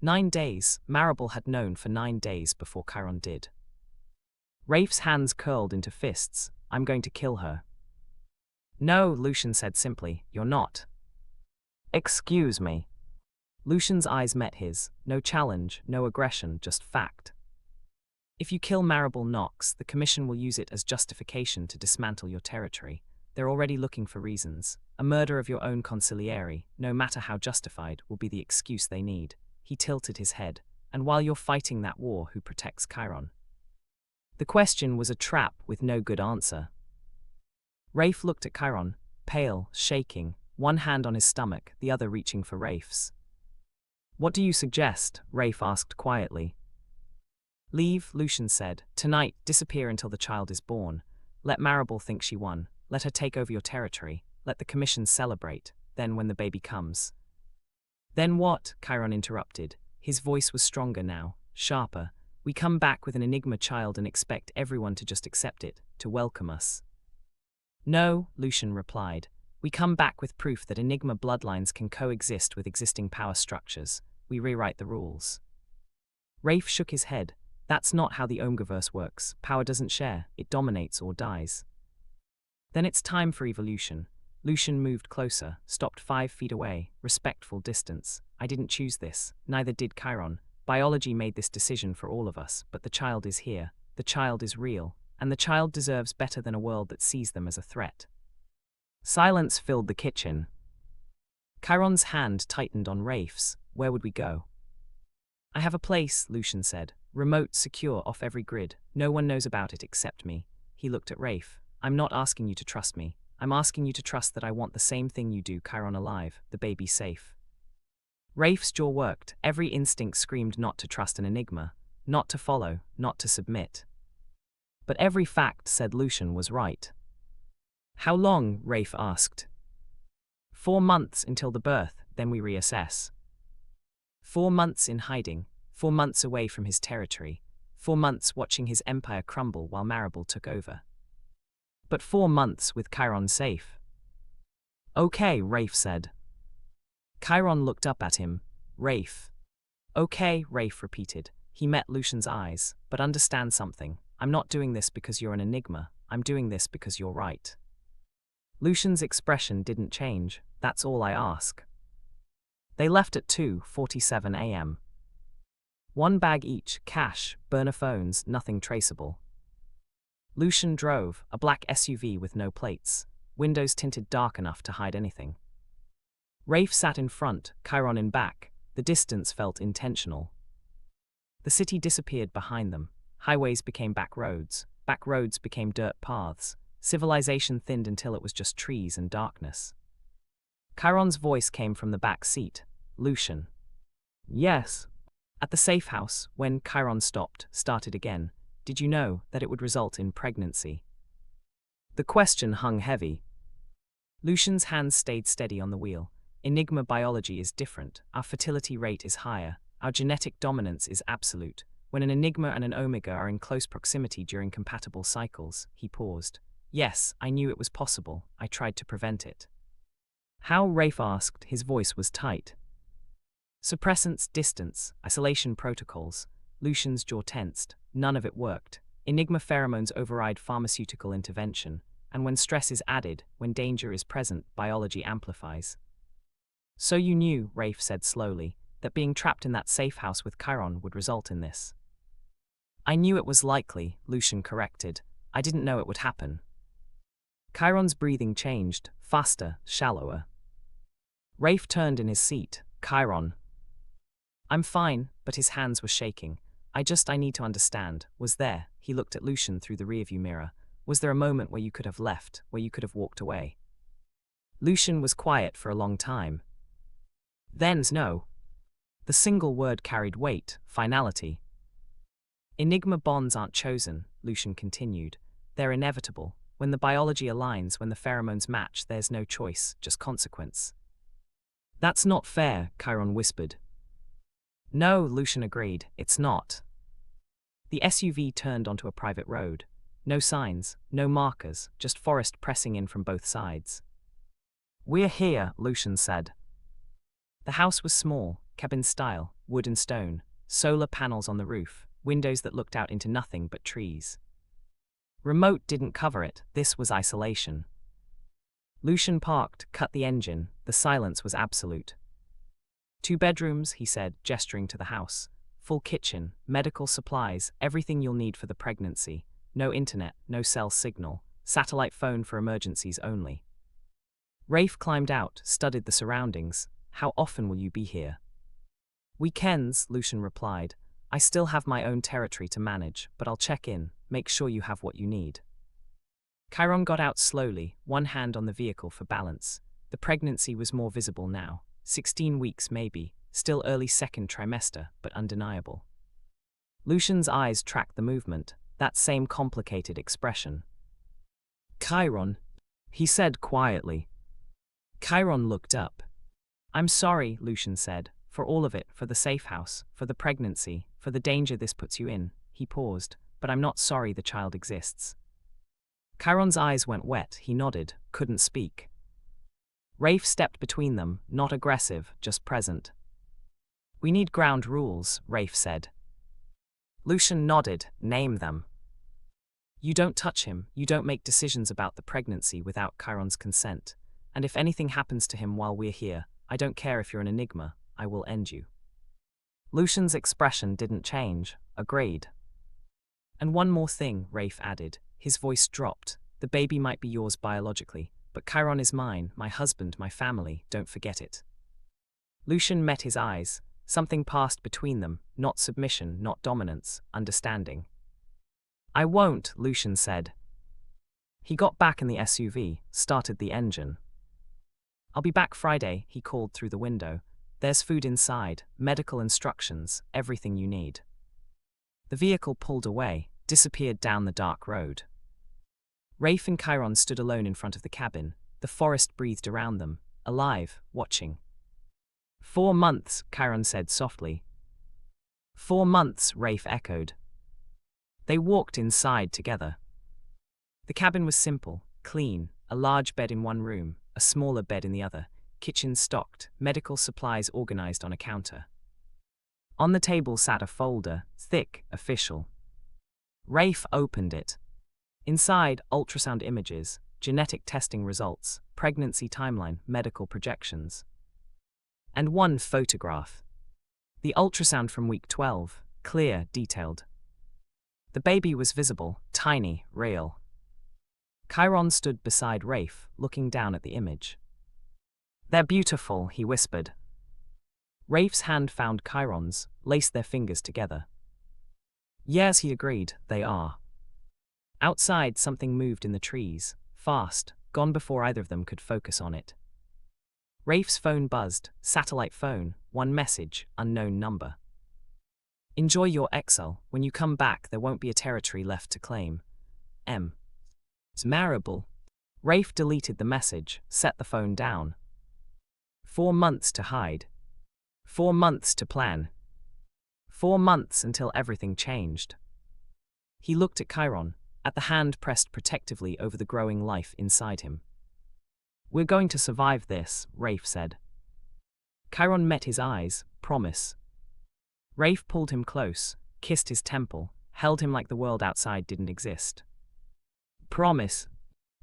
9 days. Maribel had known for 9 days before Kairon did. Rafe's hands curled into fists. I'm going to kill her. No, Lucien said simply, you're not. Excuse me. Lucien's eyes met his. No challenge, no aggression, just fact. If you kill Maribel Knox, the Commission will use it as justification to dismantle your territory. They're already looking for reasons. A murder of your own consigliere, no matter how justified, will be the excuse they need. He tilted his head. And while you're fighting that war, who protects Kairon? The question was a trap with no good answer. Rafe looked at Kairon, pale, shaking, one hand on his stomach, the other reaching for Rafe's. What do you suggest? Rafe asked quietly. Leave, Lucien said. Tonight, disappear until the child is born. Let Maribel think she won. Let her take over your territory. Let the Commission celebrate. Then when the baby comes. Then what? Kairon interrupted. His voice was stronger now, sharper. We come back with an Enigma child and expect everyone to just accept it, to welcome us. No, Lucien replied. We come back with proof that Enigma bloodlines can coexist with existing power structures. We rewrite the rules. Rafe shook his head. That's not how the omegaverse works. Power doesn't share, it dominates or dies. Then it's time for evolution. Lucien moved closer, stopped 5 feet away, respectful distance. I didn't choose this, neither did Kairon. Biology made this decision for all of us, but the child is here, the child is real, and the child deserves better than a world that sees them as a threat. Silence filled the kitchen. Kairon's hand tightened on Rafe's. Where would we go? I have a place, Lucien said. Remote, secure, off every grid. No one knows about it except me. He looked at Rafe. I'm not asking you to trust me. I'm asking you to trust that I want the same thing you do, Kairon alive, the baby safe. Rafe's jaw worked. Every instinct screamed not to trust an Enigma, not to follow, not to submit. But every fact said Lucien was right. How long? Rafe asked. 4 months until the birth, then we reassess. 4 months in hiding, 4 months away from his territory, 4 months watching his empire crumble while Maribel took over. But 4 months with Kairon safe. Okay, Rafe said. Kairon looked up at him. Rafe. Okay, Rafe repeated. He met Lucien's eyes. But understand something. I'm not doing this because you're an Enigma. I'm doing this because you're right. Lucien's expression didn't change. That's all I ask. They left at 2:47 a.m. 1 bag each, cash, burner phones, nothing traceable. Lucien drove, a black SUV with no plates, windows tinted dark enough to hide anything. Rafe sat in front, Kairon in back. The distance felt intentional. The city disappeared behind them. Highways became back roads became dirt paths. Civilization thinned until it was just trees and darkness. Kairon's voice came from the back seat. Lucien. Yes. At the safe house, when Kairon started again, did you know that it would result in pregnancy? The question hung heavy. Lucien's hands stayed steady on the wheel. Enigma biology is different. Our fertility rate is higher. Our genetic dominance is absolute. When an Enigma and an Omega are in close proximity during compatible cycles, he paused. Yes, I knew it was possible. I tried to prevent it. How? Rafe asked. His voice was tight. Suppressants, distance, isolation protocols. Lucien's jaw tensed. None of it worked. Enigma pheromones override pharmaceutical intervention, and when stress is added, when danger is present, biology amplifies. So you knew, Rafe said slowly, that being trapped in that safe house with Kairon would result in this. I knew it was likely, Lucien corrected. I didn't know it would happen. Kairon's breathing changed, faster, shallower. Rafe turned in his seat. Kairon. I'm fine, but his hands were shaking. I need to understand. Was there, he looked at Lucien through the rearview mirror, was there a moment where you could have left, where you could have walked away? Lucien was quiet for a long time. Then's no. The single word carried weight, finality. Enigma bonds aren't chosen, Lucien continued. They're inevitable. When the biology aligns, when the pheromones match, there's no choice, just consequence. That's not fair, Kairon whispered. No, Lucien agreed, it's not. The SUV turned onto a private road. No signs, no markers, just forest pressing in from both sides. We're here, Lucien said. The house was small, cabin style, wood and stone, solar panels on the roof, windows that looked out into nothing but trees. Remote didn't cover it, this was isolation. Lucien parked, cut the engine, the silence was absolute. 2 bedrooms, he said, gesturing to the house. Full kitchen, medical supplies, everything you'll need for the pregnancy. No internet, no cell signal, satellite phone for emergencies only. Rafe climbed out, studied the surroundings. How often will you be here? Weekends, Lucien replied. I still have my own territory to manage, but I'll check in, make sure you have what you need. Kairon got out slowly, one hand on the vehicle for balance. The pregnancy was more visible now. 16 weeks maybe, still early second trimester, but undeniable. Lucien's eyes tracked the movement, that same complicated expression. Kairon, he said quietly. Kairon looked up. I'm sorry, Lucien said, for all of it, for the safe house, for the pregnancy, for the danger this puts you in. He paused, but I'm not sorry the child exists. Kairon's eyes went wet, he nodded, couldn't speak. Rafe stepped between them, not aggressive, just present. We need ground rules, Rafe said. Lucien nodded, name them. You don't touch him, you don't make decisions about the pregnancy without Kairon's consent. And if anything happens to him while we're here, I don't care if you're an Enigma, I will end you. Lucien's expression didn't change, agreed. And one more thing, Rafe added. His voice dropped. The baby might be yours biologically, but Kairon is mine, my husband, my family, don't forget it. Lucien met his eyes. Something passed between them, not submission, not dominance, understanding. I won't, Lucien said. He got back in the SUV, started the engine. "I'll be back Friday," he called through the window. "There's food inside, medical instructions, everything you need." The vehicle pulled away, disappeared down the dark road. Rafe and Kairon stood alone in front of the cabin. The forest breathed around them, alive, watching. 4 months, Kairon said softly. 4 months, Rafe echoed. They walked inside together. The cabin was simple, clean, a large bed in one room, a smaller bed in the other, kitchen stocked, medical supplies organized on a counter. On the table sat a folder, thick, official. Rafe opened it. Inside, ultrasound images, genetic testing results, pregnancy timeline, medical projections. And one photograph. The ultrasound from week 12, clear, detailed. The baby was visible, tiny, real. Kairon stood beside Rafe, looking down at the image. "They're beautiful," he whispered. Rafe's hand found Kairon's, laced their fingers together. "Yes," he agreed, "they are." Outside, something moved in the trees, fast, gone before either of them could focus on it. Rafe's phone buzzed, satellite phone, one message, unknown number. "Enjoy your exile. When you come back, there won't be a territory left to claim. M. It's Maribel." Rafe deleted the message, set the phone down. 4 months to hide. 4 months to plan. 4 months until everything changed. He looked at Kairon, at the hand pressed protectively over the growing life inside him. "We're going to survive this," Rafe said. Kairon met his eyes, promise. Rafe pulled him close, kissed his temple, held him like the world outside didn't exist. "Promise."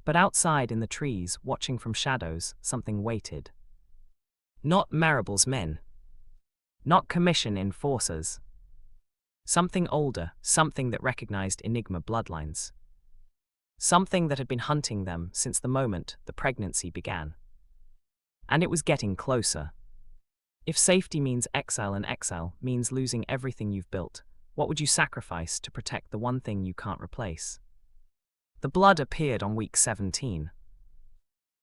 But outside in the trees, watching from shadows, something waited. Not Maribel's men. Not commission enforcers. Something older, something that recognized Enigma bloodlines. Something that had been hunting them since the moment the pregnancy began. And it was getting closer. If safety means exile and exile means losing everything you've built, what would you sacrifice to protect the one thing you can't replace? The blood appeared on week 17.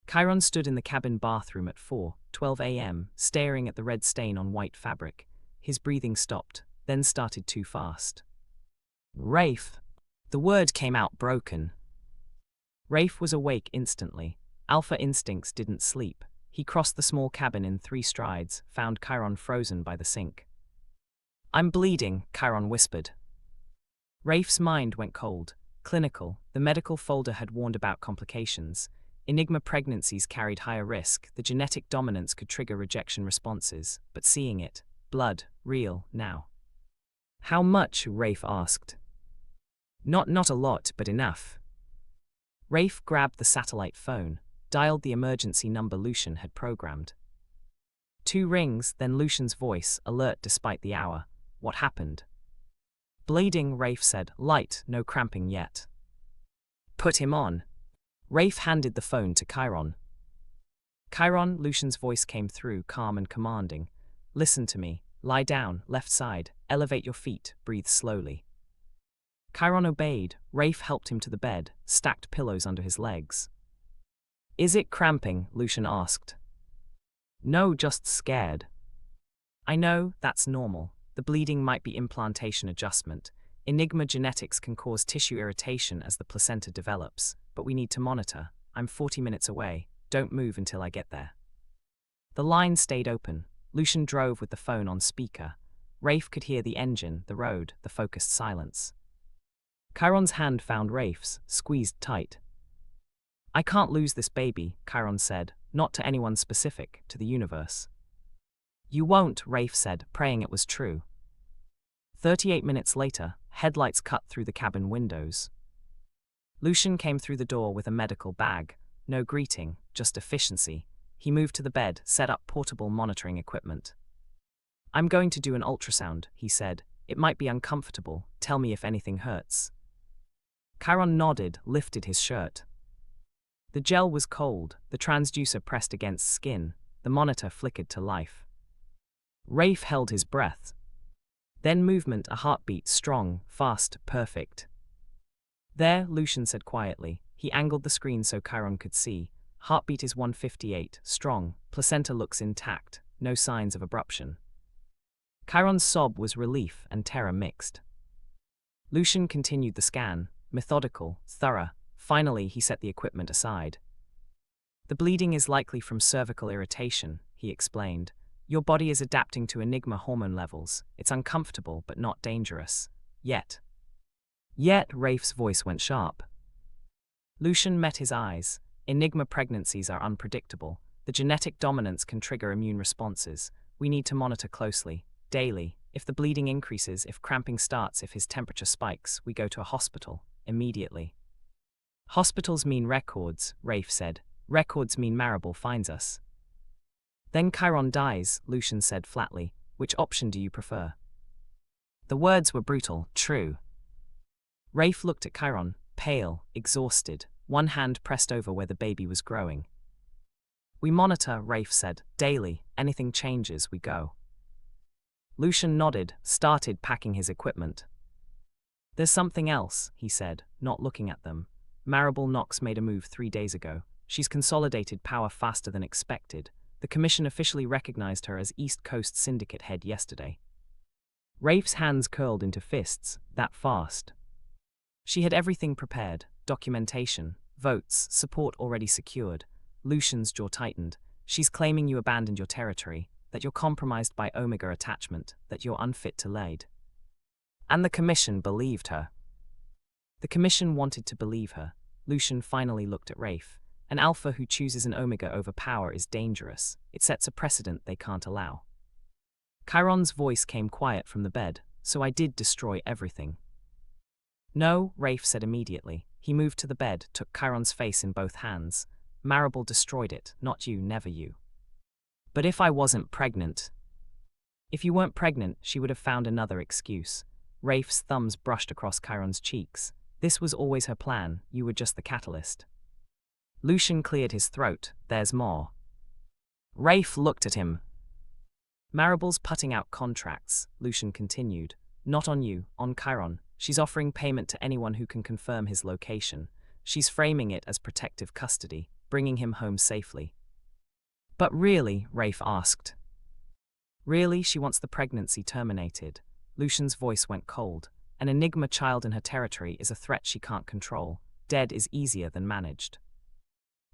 Kairon stood in the cabin bathroom at 4:12 a.m., staring at the red stain on white fabric. His breathing stopped, then started too fast. "Rafe!" The word came out broken. Rafe was awake instantly. Alpha instincts didn't sleep. He crossed the small cabin in 3 strides, found Kairon frozen by the sink. "I'm bleeding," Kairon whispered. Rafe's mind went cold. Clinical, the medical folder had warned about complications. Enigma pregnancies carried higher risk, the genetic dominance could trigger rejection responses, but seeing it, blood, real, now. "How much?" Rafe asked. Not a lot, but enough." Rafe grabbed the satellite phone, dialed the emergency number Lucien had programmed. 2 rings, then Lucien's voice, alert despite the hour. "What happened?" "Bleeding," Rafe said, "light, no cramping yet." "Put him on." Rafe handed the phone to Kairon. "Kairon," Lucien's voice came through, calm and commanding. "Listen to me. Lie down, left side, elevate your feet, breathe slowly." Kairon obeyed. Rafe helped him to the bed, stacked pillows under his legs. "Is it cramping?" Lucien asked. "No, just scared." "I know, that's normal. The bleeding might be implantation adjustment. Enigma genetics can cause tissue irritation as the placenta develops, but we need to monitor. I'm 40 minutes away. Don't move until I get there." The line stayed open. Lucien drove with the phone on speaker. Rafe could hear the engine, the road, the focused silence. Kairon's hand found Rafe's, squeezed tight. "I can't lose this baby," Kairon said, "not to anyone specific, to the universe." "You won't," Rafe said, praying it was true. 38 minutes later, headlights cut through the cabin windows. Lucien came through the door with a medical bag. No greeting, just efficiency. He moved to the bed, set up portable monitoring equipment. "I'm going to do an ultrasound," he said. "It might be uncomfortable. Tell me if anything hurts." Kairon nodded, lifted his shirt. The gel was cold, the transducer pressed against skin, the monitor flickered to life. Rafe held his breath. Then movement, a heartbeat, strong, fast, perfect. "There," Lucien said quietly. He He angled the screen so Kairon could see. Heartbeat is 158, strong, placenta looks intact, no signs of abruption. Kairon's sob was relief and terror mixed. Lucien continued the scan, methodical, thorough. Finally, he set the equipment aside. The bleeding is likely from cervical irritation, he explained. Your body is adapting to Enigma hormone levels. It's uncomfortable but not dangerous. Yet, Rafe's voice went sharp. Lucien met his eyes. Enigma pregnancies are unpredictable. The genetic dominance can trigger immune responses. We need to monitor closely, daily. If the bleeding increases, if cramping starts, if his temperature spikes, we go to a hospital, immediately. Hospitals mean records, Rafe said. Records mean Maribel finds us. Then Kairon dies, Lucien said flatly. Which option do you prefer? The words were brutal, true. Rafe looked at Kairon, pale, exhausted, one hand pressed over where the baby was growing. We monitor, Rafe said, daily. Anything changes, we go. Lucien nodded, started packing his equipment. There's something else, he said, not looking at them. Maribel Knox made a move 3 days ago. She's consolidated power faster than expected. The commission officially recognized her as East Coast Syndicate head yesterday. Rafe's hands curled into fists, that fast. She had everything prepared, documentation, votes, support already secured. Lucien's jaw tightened. She's claiming you abandoned your territory, that you're compromised by Omega attachment, that you're unfit to lead. And the commission believed her. The commission wanted to believe her. Lucien finally looked at Rafe. An alpha who chooses an Omega over power is dangerous. It sets a precedent they can't allow. Kairon's voice came quiet from the bed. So I did destroy everything. No, Rafe said immediately. He moved to the bed, took Kairon's face in both hands. Maribel destroyed it, not you, never you. But if I wasn't pregnant? If you weren't pregnant, she would have found another excuse. Rafe's thumbs brushed across Kairon's cheeks. This was always her plan, you were just the catalyst. Lucien cleared his throat. There's more. Rafe looked at him. Maribel's putting out contracts, Lucien continued. Not on you, on Kairon. She's offering payment to anyone who can confirm his location. She's framing it as protective custody, bringing him home safely. But really, Rafe asked. Really, she wants the pregnancy terminated. Lucien's voice went cold. An Enigma child in her territory is a threat she can't control. Dead is easier than managed.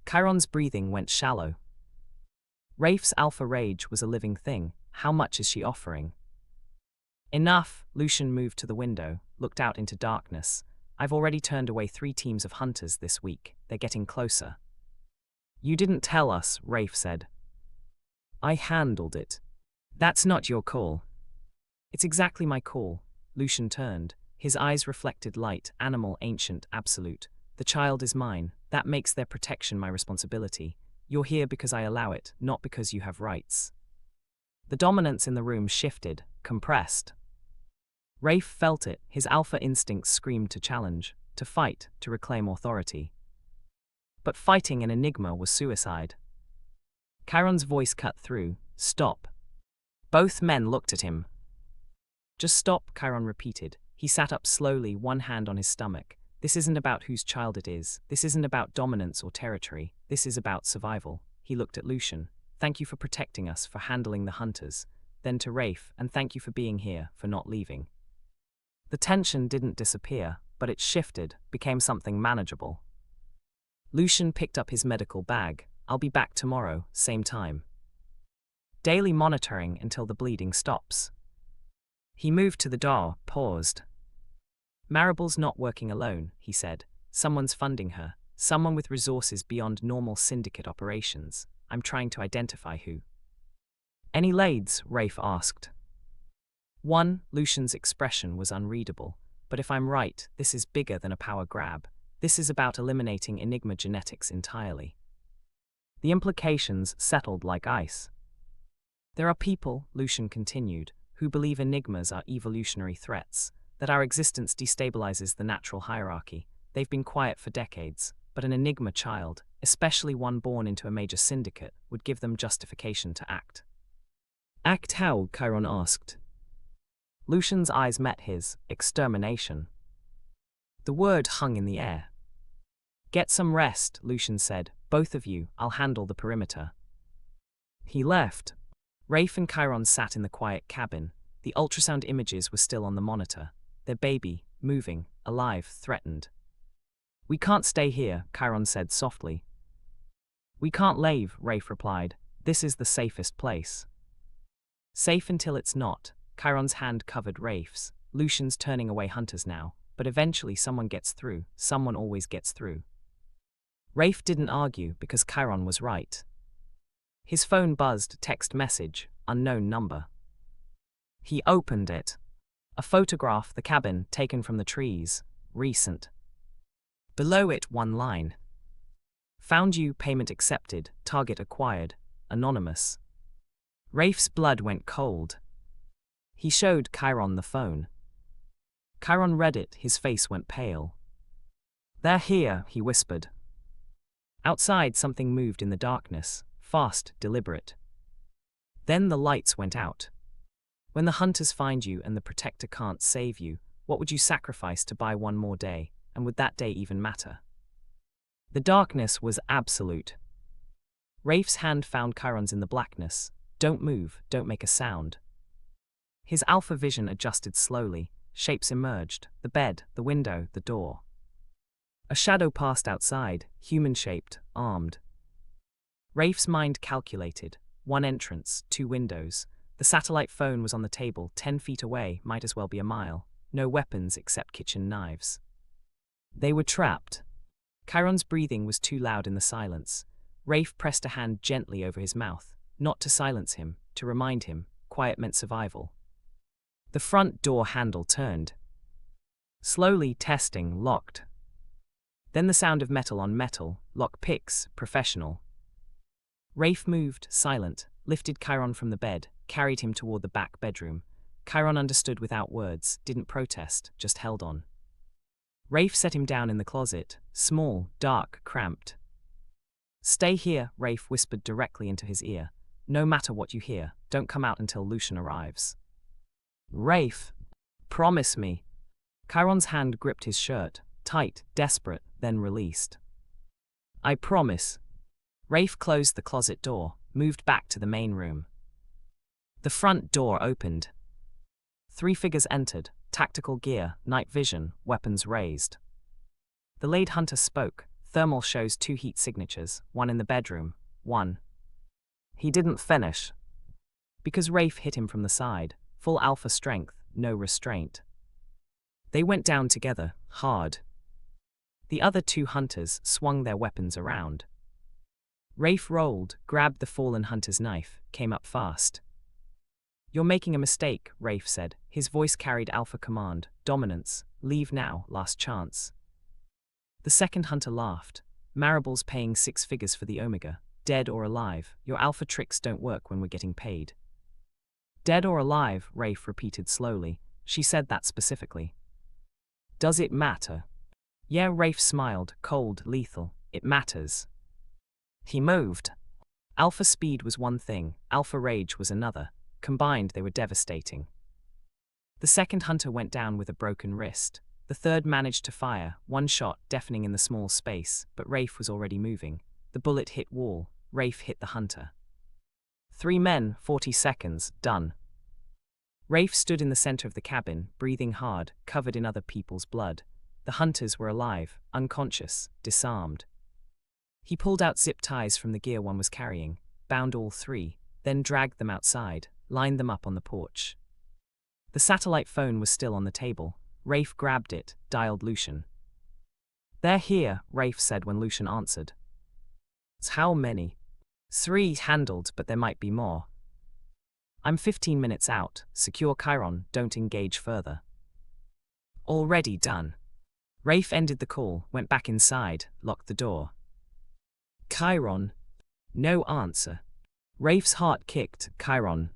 Kairon's breathing went shallow. Rafe's alpha rage was a living thing. How much is she offering? Enough. Lucien moved to the window, looked out into darkness. I've already turned away 3 teams of hunters this week. They're getting closer. You didn't tell us, Rafe said. I handled it. That's not your call. It's exactly my call. Lucien turned. His eyes reflected light, animal, ancient, absolute. The child is mine. That makes their protection my responsibility. You're here because I allow it, not because you have rights. The dominance in the room shifted, compressed. Rafe felt it. His alpha instincts screamed to challenge, to fight, to reclaim authority. But fighting an Enigma was suicide. Kairon's voice cut through. Stop. Both men looked at him. Just stop, Kairon repeated. He sat up slowly, one hand on his stomach. This isn't about whose child it is. This isn't about dominance or territory. This is about survival. He looked at Lucien. Thank you for protecting us, for handling the hunters. Then to Rafe, and thank you for being here, for not leaving. The tension didn't disappear, but it shifted, became something manageable. Lucien picked up his medical bag. I'll be back tomorrow, same time. Daily monitoring until the bleeding stops. He moved to the door, paused. Maribel's not working alone, he said. Someone's funding her. Someone with resources beyond normal syndicate operations. I'm trying to identify who. Any leads? Rafe asked. One, Lucien's expression was unreadable. But if I'm right, this is bigger than a power grab. This is about eliminating Enigma genetics entirely. The implications settled like ice. There are people, Lucien continued, who believe Enigmas are evolutionary threats, that our existence destabilizes the natural hierarchy. They've been quiet for decades, but an Enigma child, especially one born into a major syndicate, would give them justification to act. Act how? Kairon asked. Lucien's eyes met his. Extermination. The word hung in the air. Get some rest, Lucien said. Both of you, I'll handle the perimeter. He left. Rafe and Kairon sat in the quiet cabin. The ultrasound images were still on the monitor. Their baby, moving, alive, threatened. We can't stay here, Kairon said softly. We can't leave, Rafe replied. This is the safest place. Safe until it's not. Kairon's hand covered Rafe's. Lucien's turning away hunters now, but eventually someone gets through. Someone always gets through. Rafe didn't argue because Kairon was right. His phone buzzed, text message, unknown number. He opened it. A photograph, the cabin, taken from the trees, recent. Below it, one line. Found you, payment accepted, target acquired, anonymous. Rafe's blood went cold. He showed Kairon the phone. Kairon read it, his face went pale. They're here, he whispered. Outside, something moved in the darkness, fast, deliberate. Then the lights went out. When the hunters find you and the protector can't save you, what would you sacrifice to buy one more day, and would that day even matter? The darkness was absolute. Rafe's hand found Kairon's in the blackness. Don't move, don't make a sound. His alpha vision adjusted slowly. Shapes emerged, the bed, the window, the door. A shadow passed outside, human-shaped, armed. Rafe's mind calculated. One entrance, two windows. The satellite phone was on the table, 10 feet away, might as well be a mile. No weapons except kitchen knives. They were trapped. Kairon's breathing was too loud in the silence. Rafe pressed a hand gently over his mouth, not to silence him, to remind him, quiet meant survival. The front door handle turned. Slowly, testing, locked. Then the sound of metal on metal, lock picks, professional. Rafe moved, silent, lifted Kairon from the bed, carried him toward the back bedroom. Kairon understood without words, didn't protest, just held on. Rafe set him down in the closet, small, dark, cramped. Stay here, Rafe whispered directly into his ear. No matter what you hear, don't come out until Lucien arrives. Rafe, promise me. Kairon's hand gripped his shirt, tight, desperate, then released. I promise. Rafe closed the closet door, moved back to the main room. The front door opened. 3 figures entered, tactical gear, night vision, weapons raised. The lead hunter spoke. Thermal shows 2 heat signatures, one in the bedroom, one. He didn't finish. Because Rafe hit him from the side, full alpha strength, no restraint. They went down together, hard. The other 2 hunters swung their weapons around. Rafe rolled, grabbed the fallen hunter's knife, came up fast. You're making a mistake, Rafe said. His voice carried alpha command, dominance. Leave now, last chance. The second hunter laughed. Maribel's paying 6 figures for the Omega. Dead or alive, your alpha tricks don't work when we're getting paid. Dead or alive, Rafe repeated slowly. She said that specifically. Does it matter? Yeah, Rafe smiled, cold, lethal. It matters. He moved. Alpha speed was one thing, alpha rage was another. Combined, they were devastating. The second hunter went down with a broken wrist. The third managed to fire, one shot, deafening in the small space, but Rafe was already moving. The bullet hit wall. Rafe hit the hunter. 3 men, 40 seconds, done. Rafe stood in the center of the cabin, breathing hard, covered in other people's blood. The hunters were alive, unconscious, disarmed. He pulled out zip ties from the gear one was carrying, bound all 3, then dragged them outside, lined them up on the porch. The satellite phone was still on the table. Rafe grabbed it, dialed Lucien. They're here, Rafe said when Lucien answered. How many? 3 handled, but there might be more. I'm 15 minutes out. Secure Kairon, don't engage further. Already done. Rafe ended the call, went back inside, locked the door. Kairon. No answer. Rafe's heart kicked. Kairon.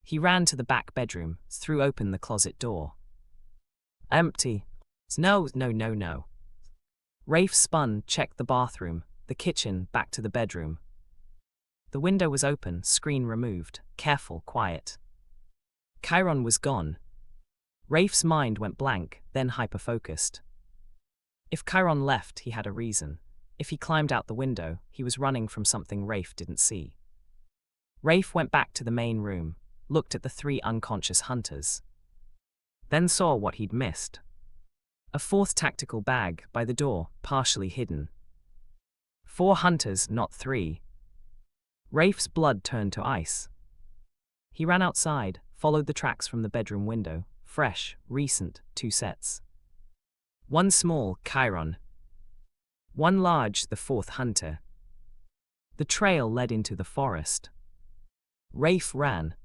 He ran to the back bedroom, threw open the closet door. Empty. No. Rafe spun, checked the bathroom, the kitchen, back to the bedroom. The window was open, screen removed, careful, quiet. Kairon was gone. Rafe's mind went blank, then hyper-focused. If Kairon left, he had a reason. If he climbed out the window, he was running from something Rafe didn't see. Rafe went back to the main room, looked at the 3 unconscious hunters. Then saw what he'd missed. A 4th tactical bag by the door, partially hidden. 4 hunters, not 3. Rafe's blood turned to ice. He ran outside, followed the tracks from the bedroom window, fresh, recent, 2 sets. 1 small, Kairon. 1 large, the 4th hunter. The trail led into the forest. Rafe ran.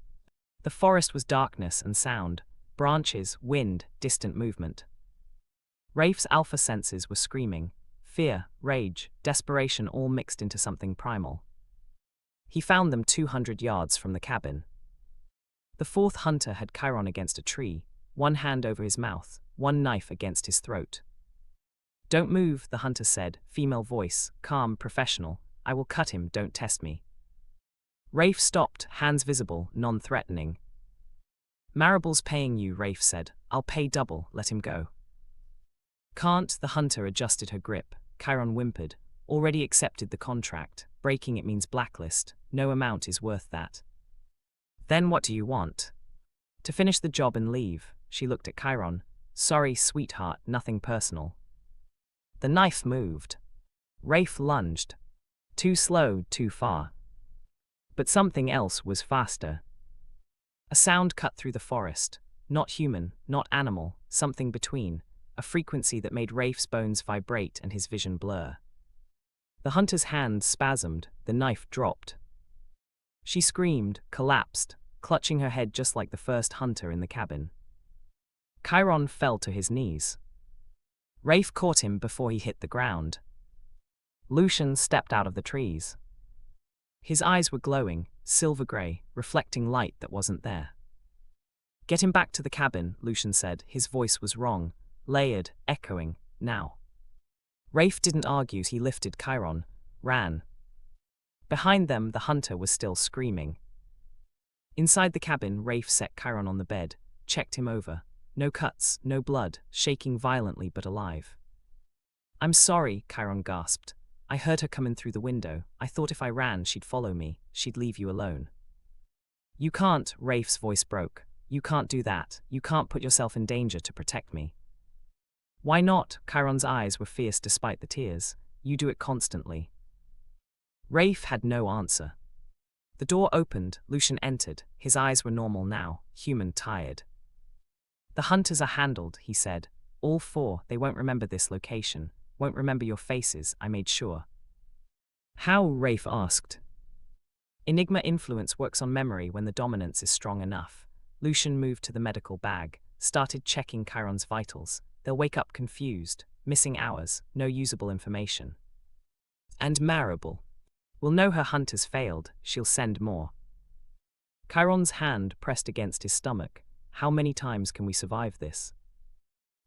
The forest was darkness and sound, branches, wind, distant movement. Rafe's alpha senses were screaming, fear, rage, desperation all mixed into something primal. He found them 200 yards from the cabin. The 4th hunter had Kairon against a tree, 1 hand over his mouth, 1 knife against his throat. "Don't move," the hunter said, female voice, calm, professional. "I will cut him, don't test me." Rafe stopped, hands visible, non-threatening. "Maribel's paying you," Rafe said. "I'll pay double, let him go." "Can't," the hunter adjusted her grip. Kairon whimpered. "Already accepted the contract. Breaking it means blacklist. No amount is worth that." "Then what do you want?" "To finish the job and leave." She looked at Kairon. "Sorry, sweetheart, nothing personal." The knife moved. Rafe lunged. Too slow, too far. But something else was faster. A sound cut through the forest. Not human, not animal, something between. A frequency that made Rafe's bones vibrate and his vision blur. The hunter's hand spasmed, the knife dropped. She screamed, collapsed, clutching her head just like the first hunter in the cabin. Kairon fell to his knees. Rafe caught him before he hit the ground. Lucien stepped out of the trees. His eyes were glowing, silver-grey, reflecting light that wasn't there. "Get him back to the cabin," Lucien said. His voice was wrong, layered, echoing, now. Rafe didn't argue. He lifted Kairon, ran. Behind them, the hunter was still screaming. Inside the cabin, Rafe set Kairon on the bed, checked him over. No cuts, no blood, shaking violently but alive. "I'm sorry," Kairon gasped. "I heard her coming through the window. I thought if I ran, she'd follow me. She'd leave you alone." "You can't," Rafe's voice broke. "You can't do that. You can't put yourself in danger to protect me." "Why not?" Kairon's eyes were fierce despite the tears. "You do it constantly." Rafe had no answer. The door opened, Lucien entered. His eyes were normal now, human, tired. "The hunters are handled," he said. "All 4, they won't remember this location, won't remember your faces, I made sure." "How?" Rafe asked. "Enigma influence works on memory when the dominance is strong enough." Lucien moved to the medical bag, started checking Kairon's vitals. They'll wake up confused, missing hours, no usable information. "And Maribel? We'll know her hunters failed, she'll send more." Kairon's hand pressed against his stomach. "How many times can we survive this?"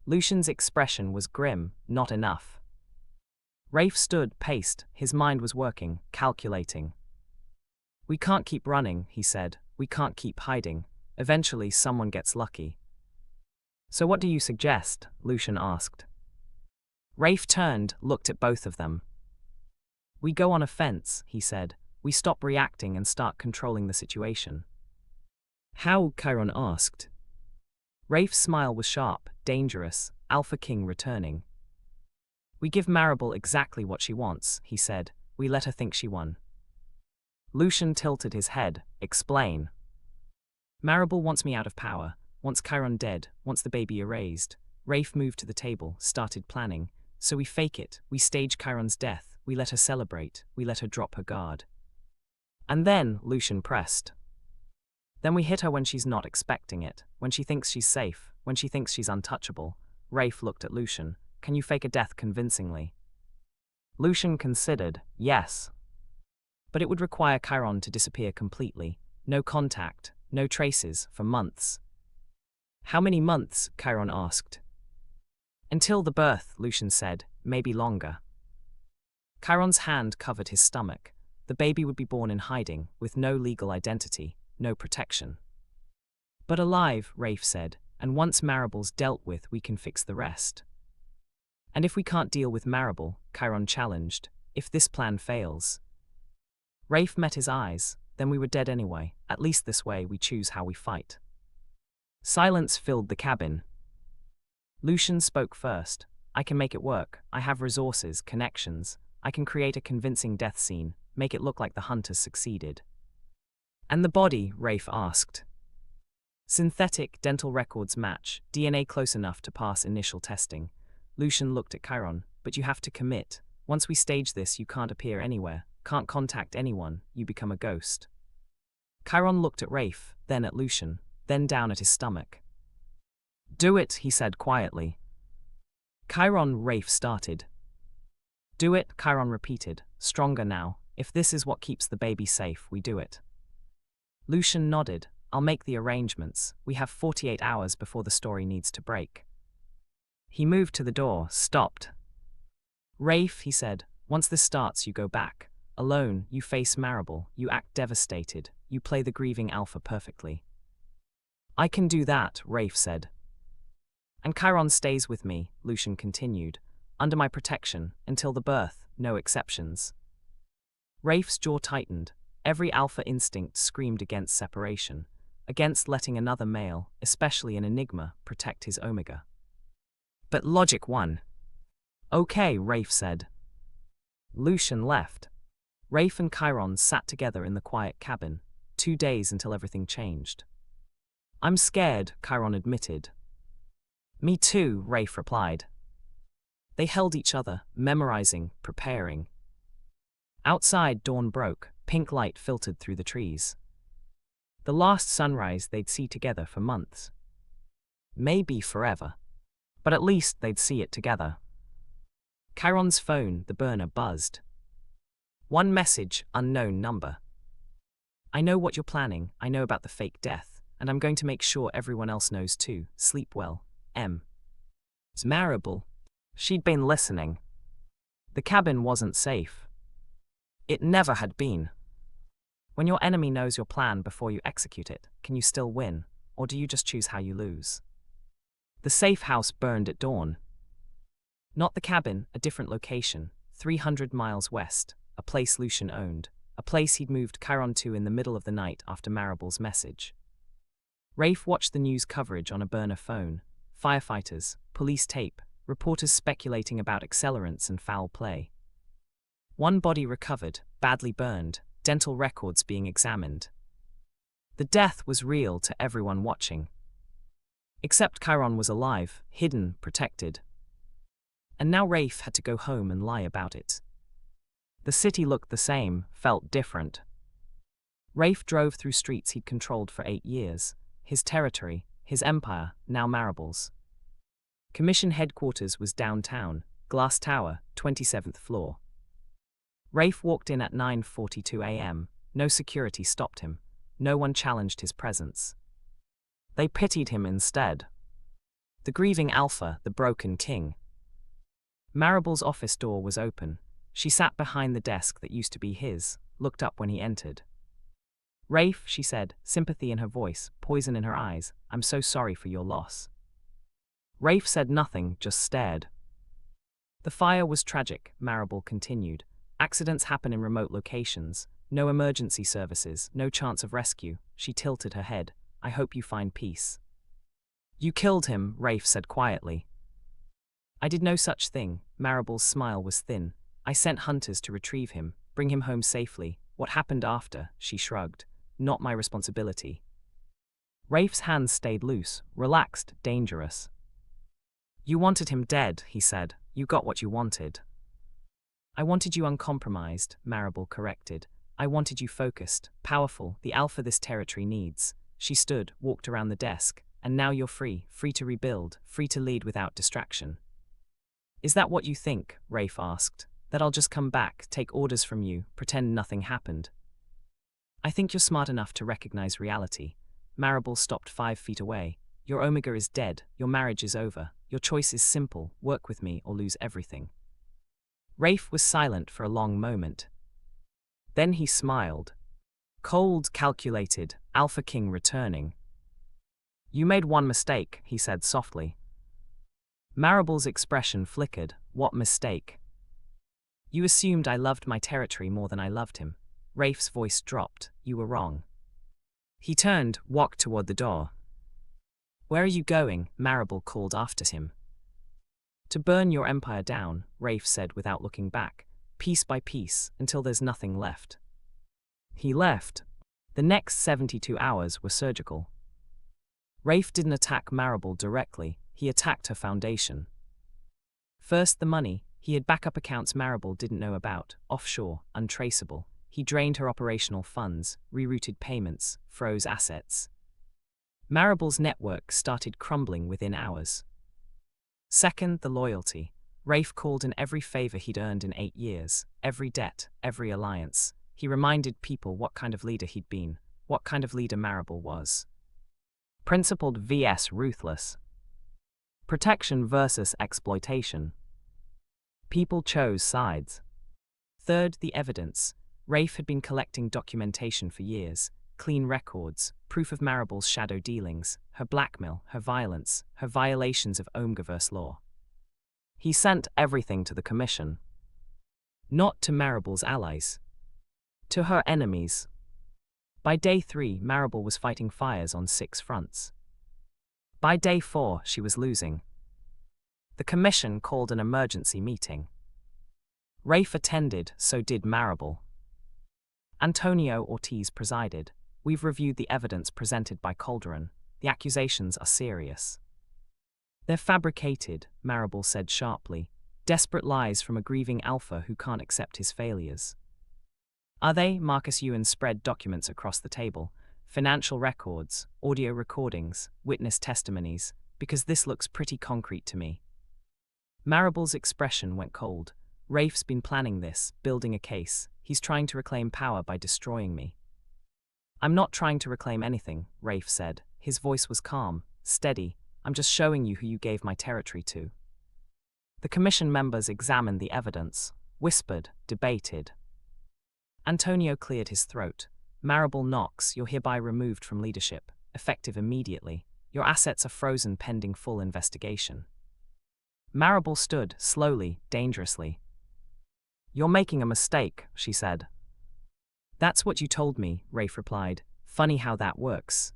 Lucien's expression was grim, not enough. Rafe stood, paced, his mind was working, calculating. "We can't keep running," he said. "We can't keep hiding. Eventually someone gets lucky." "So what do you suggest?" Lucien asked. Rafe turned, looked at both of them. "We go on offense," he said. "We stop reacting and start controlling the situation." "How?" Kairon asked. Rafe's smile was sharp, dangerous, Alpha King returning. "We give Maribel exactly what she wants," he said. "We let her think she won." Lucien tilted his head. "Explain." "Maribel wants me out of power, wants Kairon dead, wants the baby erased." Rafe moved to the table, started planning. "So we fake it, we stage Kairon's death, we let her celebrate, we let her drop her guard." "And then," Lucien pressed. "Then we hit her when she's not expecting it, when she thinks she's safe, when she thinks she's untouchable." Rafe looked at Lucien. "Can you fake a death convincingly?" Lucien considered. "Yes. But it would require Kairon to disappear completely. No contact, no traces, for months." "How many months?" Kairon asked. "Until the birth," Lucien said. "Maybe longer." Kairon's hand covered his stomach. The baby would be born in hiding, with no legal identity, no protection. "But alive," Rafe said, "and once Maribel's dealt with, we can fix the rest." And if we can't deal with Maribel, Kairon challenged, if this plan fails. Rafe met his eyes. Then we were dead anyway. At least this way we choose how we fight. Silence filled the cabin. Lucien spoke first. I can make it work. I have resources, connections. I can create a convincing death scene, make it look like the hunters succeeded. And the body, Rafe asked. Synthetic, dental records match, DNA close enough to pass initial testing. Lucien looked at Kairon. But you have to commit. Once we stage this, you can't appear anywhere, can't contact anyone, you become a ghost. Kairon looked at Rafe, then at Lucien, then down at his stomach. Do it, he said quietly. Kairon, Rafe started. Do it, Kairon repeated, stronger now. If this is what keeps the baby safe, we do it. Lucien nodded. I'll make the arrangements. We have 48 hours before the story needs to break. He moved to the door, stopped. Rafe, he said, once this starts, you go back. Alone, you face Maribel, you act devastated, you play the grieving alpha perfectly. I can do that, Rafe said. And Kairon stays with me, Lucien continued, under my protection, until the birth, no exceptions. Rafe's jaw tightened. Every alpha instinct screamed against separation, against letting another male, especially an Enigma, protect his omega. But logic won. Okay, Rafe said. Lucien left. Rafe and Kairon sat together in the quiet cabin, 2 days until everything changed. I'm scared, Kairon admitted. Me too, Rafe replied. They held each other, memorizing, preparing. Outside, dawn broke, pink light filtered through the trees. The last sunrise they'd see together for months. Maybe forever. But at least they'd see it together. Kairon's phone, the burner, buzzed. One message, unknown number. I know what you're planning, I know about the fake death, and I'm going to make sure everyone else knows too. Sleep well, M. It's Maribel. She'd been listening. The cabin wasn't safe. It never had been. When your enemy knows your plan before you execute it, can you still win, or do you just choose how you lose? The safe house burned at dawn. Not the cabin, a different location, 300 miles west, a place Lucien owned, a place he'd moved Kairon to in the middle of the night after Maribel's message. Rafe watched the news coverage on a burner phone, firefighters, police tape, reporters speculating about accelerants and foul play. One body recovered, badly burned, dental records being examined. The death was real to everyone watching. Except Kairon was alive, hidden, protected. And now Rafe had to go home and lie about it. The city looked the same, felt different. Rafe drove through streets he'd controlled for 8 years. His territory, his empire, now Maribel's. Commission headquarters was downtown, glass tower, 27th floor. Rafe walked in at 9:42 a.m. No security stopped him. No one challenged his presence. They pitied him instead. The grieving alpha, the broken king. Maribel's office door was open. She sat behind the desk that used to be his, looked up when he entered. Rafe, she said, sympathy in her voice, poison in her eyes, I'm so sorry for your loss. Rafe said nothing, just stared. The fire was tragic, Maribel continued. Accidents happen in remote locations. No emergency services, no chance of rescue. She tilted her head. I hope you find peace. You killed him, Rafe said quietly. I did no such thing. Maribel's smile was thin. I sent hunters to retrieve him, bring him home safely. What happened after, she shrugged. Not my responsibility. Rafe's hands stayed loose, relaxed, dangerous. You wanted him dead, he said. You got what you wanted. I wanted you uncompromised, Maribel corrected. I wanted you focused, powerful, the alpha this territory needs. She stood, walked around the desk. And now you're free, free to rebuild, free to lead without distraction. Is that what you think? Rafe asked. That I'll just come back, take orders from you, pretend nothing happened? I think you're smart enough to recognize reality. Maribel stopped 5 feet away. Your omega is dead, your marriage is over. Your choice is simple, work with me or lose everything. Rafe was silent for a long moment. Then he smiled. Cold, calculated, Alpha King returning. You made one mistake, he said softly. Maribel's expression flickered. What mistake? You assumed I loved my territory more than I loved him. Rafe's voice dropped. You were wrong. He turned, walked toward the door. Where are you going? Maribel called after him. To burn your empire down, Rafe said without looking back, piece by piece, until there's nothing left. He left. The next 72 hours were surgical. Rafe didn't attack Maribel directly, he attacked her foundation. First, the money. He had backup accounts Maribel didn't know about, offshore, untraceable. He drained her operational funds, rerouted payments, froze assets. Maribel's network started crumbling within hours. Second, the loyalty. Rafe called in every favor he'd earned in 8 years, every debt, every alliance. He reminded people what kind of leader he'd been, what kind of leader Maribel was. Principled vs. ruthless. Protection versus exploitation. People chose sides. Third, the evidence. Rafe had been collecting documentation for years, clean records, proof of Maribel's shadow dealings, her blackmail, her violence, her violations of omegaverse law. He sent everything to the Commission. Not to Maribel's allies. To her enemies. By day 3, Maribel was fighting fires on 6 fronts. By day 4, she was losing. The Commission called an emergency meeting. Rafe attended, so did Maribel. Antonio Ortiz presided. We've reviewed the evidence presented by Calderon. The accusations are serious. They're fabricated, Maribel said sharply. Desperate lies from a grieving alpha who can't accept his failures. Are they? Marcus Ewan spread documents across the table. Financial records, audio recordings, witness testimonies, because this looks pretty concrete to me. Maribel's expression went cold. Rafe's been planning this, building a case. He's trying to reclaim power by destroying me. I'm not trying to reclaim anything, Rafe said. His voice was calm, steady. I'm just showing you who you gave my territory to. The Commission members examined the evidence, whispered, debated. Antonio cleared his throat. Maribel Knox, you're hereby removed from leadership, effective immediately. Your assets are frozen pending full investigation. Maribel stood, slowly, dangerously. You're making a mistake, she said. That's what you told me, Rafe replied. Funny how that works.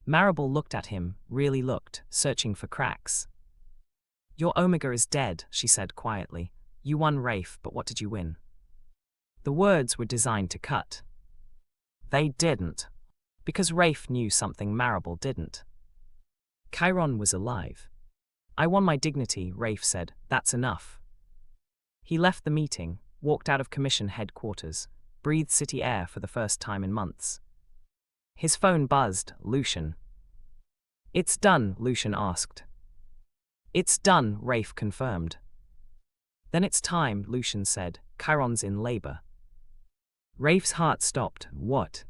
Maribel looked at him, really looked, searching for cracks. Your Omega is dead, she said quietly. You won, Rafe, but what did you win? The words were designed to cut. They didn't. Because Rafe knew something Maribel didn't. Kairon was alive. I won my dignity, Rafe said. That's enough. He left the meeting, walked out of Commission headquarters, breathed city air for the first time in months. His phone buzzed. Lucien. It's done, Lucien asked. It's done, Rafe confirmed. Then it's time, Lucien said. Kairon's in labor. Rafe's heart stopped. What?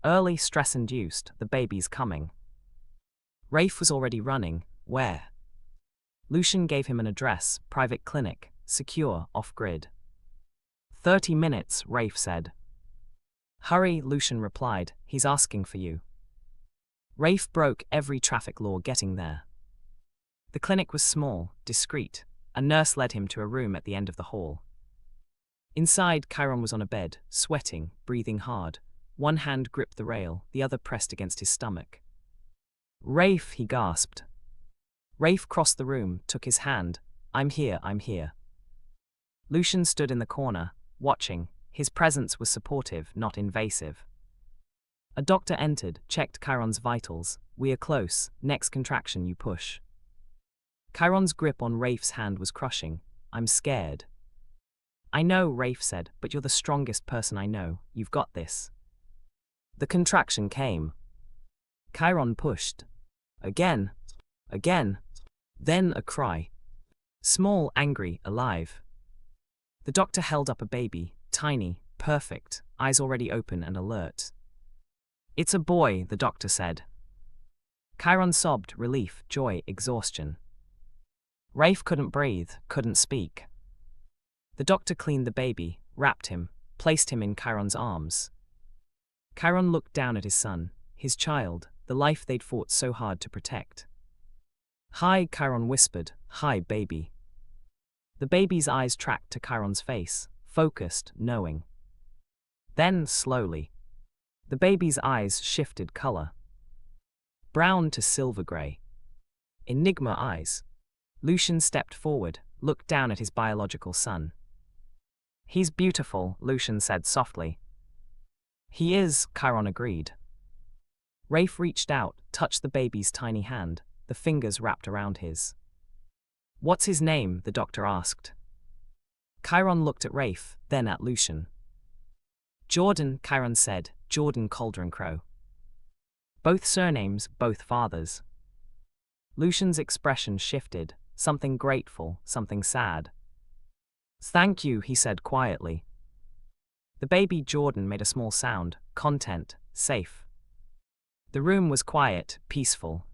Early, stress-induced. The baby's coming. Rafe was already running. Where? Lucien gave him an address, private clinic, secure, off-grid. 30 minutes, Rafe said. Hurry, Lucien replied. He's asking for you. Rafe broke every traffic law getting there. The clinic was small, discreet. A nurse led him to a room at the end of the hall. Inside, Kairon was on a bed, sweating, breathing hard. One hand gripped the rail, the other pressed against his stomach. Rafe, he gasped. Rafe crossed the room, took his hand. I'm here, I'm here. Lucien stood in the corner, watching. His presence was supportive, not invasive. A doctor entered, checked Kairon's vitals. We are close. Next contraction you push. Kairon's grip on Rafe's hand was crushing. I'm scared. I know, Rafe said, but you're the strongest person I know. You've got this. The contraction came. Kairon pushed. Again. Again. Then a cry. Small, angry, alive. The doctor held up a baby, tiny, perfect, eyes already open and alert. It's a boy, the doctor said. Kairon sobbed, relief, joy, exhaustion. Rafe couldn't breathe, couldn't speak. The doctor cleaned the baby, wrapped him, placed him in Kairon's arms. Kairon looked down at his son, his child, the life they'd fought so hard to protect. Hi, Kairon whispered. Hi, baby. The baby's eyes tracked to Kairon's face, focused, knowing. Then, slowly, the baby's eyes shifted color. Brown to silver gray. Enigma eyes. Lucien stepped forward, looked down at his biological son. "He's beautiful," Lucien said softly. "He is," Kairon agreed. Rafe reached out, touched the baby's tiny hand, the fingers wrapped around his. "What's his name?" the doctor asked. Kairon looked at Rafe, then at Lucien. "Jordan," Kairon said, "Jordan Crowe. Both surnames, both fathers." Lucien's expression shifted, something grateful, something sad. "Thank you," he said quietly. The baby Jordan made a small sound, content, safe. The room was quiet, peaceful.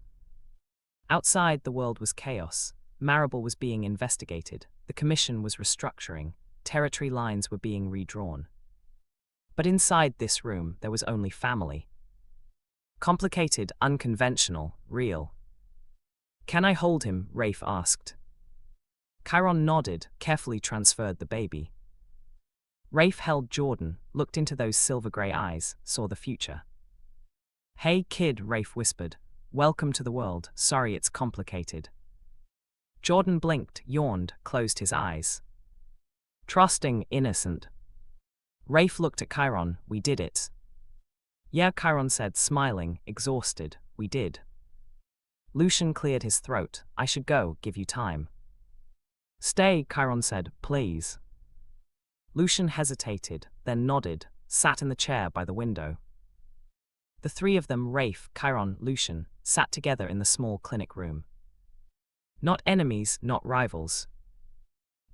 Outside, the world was chaos. Maribel was being investigated, the commission was restructuring, territory lines were being redrawn. But inside this room, there was only family. Complicated, unconventional, real. "Can I hold him?" Rafe asked. Kairon nodded, carefully transferred the baby. Rafe held Jordan, looked into those silver-gray eyes, saw the future. "Hey kid," Rafe whispered. "Welcome to the world, sorry it's complicated." Jordan blinked, yawned, closed his eyes. Trusting, innocent. Rafe looked at Kairon. "We did it." "Yeah," Kairon said, smiling, exhausted. "We did." Lucien cleared his throat. "I should go, give you time." "Stay," Kairon said, "please." Lucien hesitated, then nodded, sat in the chair by the window. The three of them, Rafe, Kairon, Lucien, sat together in the small clinic room. Not enemies, not rivals.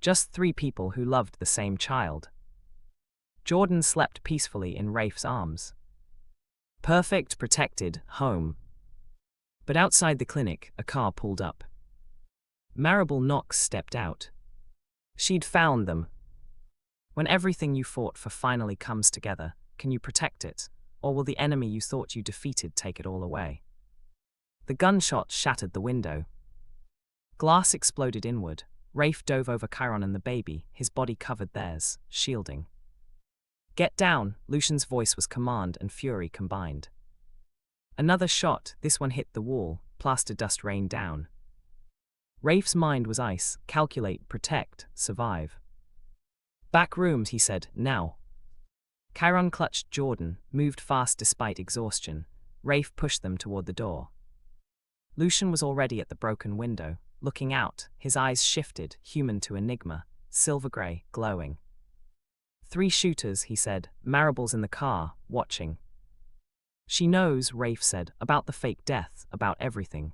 Just three people who loved the same child. Jordan slept peacefully in Rafe's arms. Perfect, protected, home. But outside the clinic, a car pulled up. Maribel Knox stepped out. She'd found them. When everything you fought for finally comes together, can you protect it? Or will the enemy you thought you defeated take it all away? The gunshot shattered the window. Glass exploded inward. Rafe dove over Kairon and the baby, his body covered theirs, shielding. "Get down," Lucien's voice was command and fury combined. Another shot, this one hit the wall, plaster dust rained down. Rafe's mind was ice, calculate, protect, survive. "Back rooms," he said, "now." Kairon clutched Jordan, moved fast despite exhaustion. Rafe pushed them toward the door. Lucien was already at the broken window, looking out, his eyes shifted, human to Enigma, silver-gray, glowing. "3 shooters," he said. "Maribel's in the car, watching." "She knows," Rafe said, "about the fake death, about everything."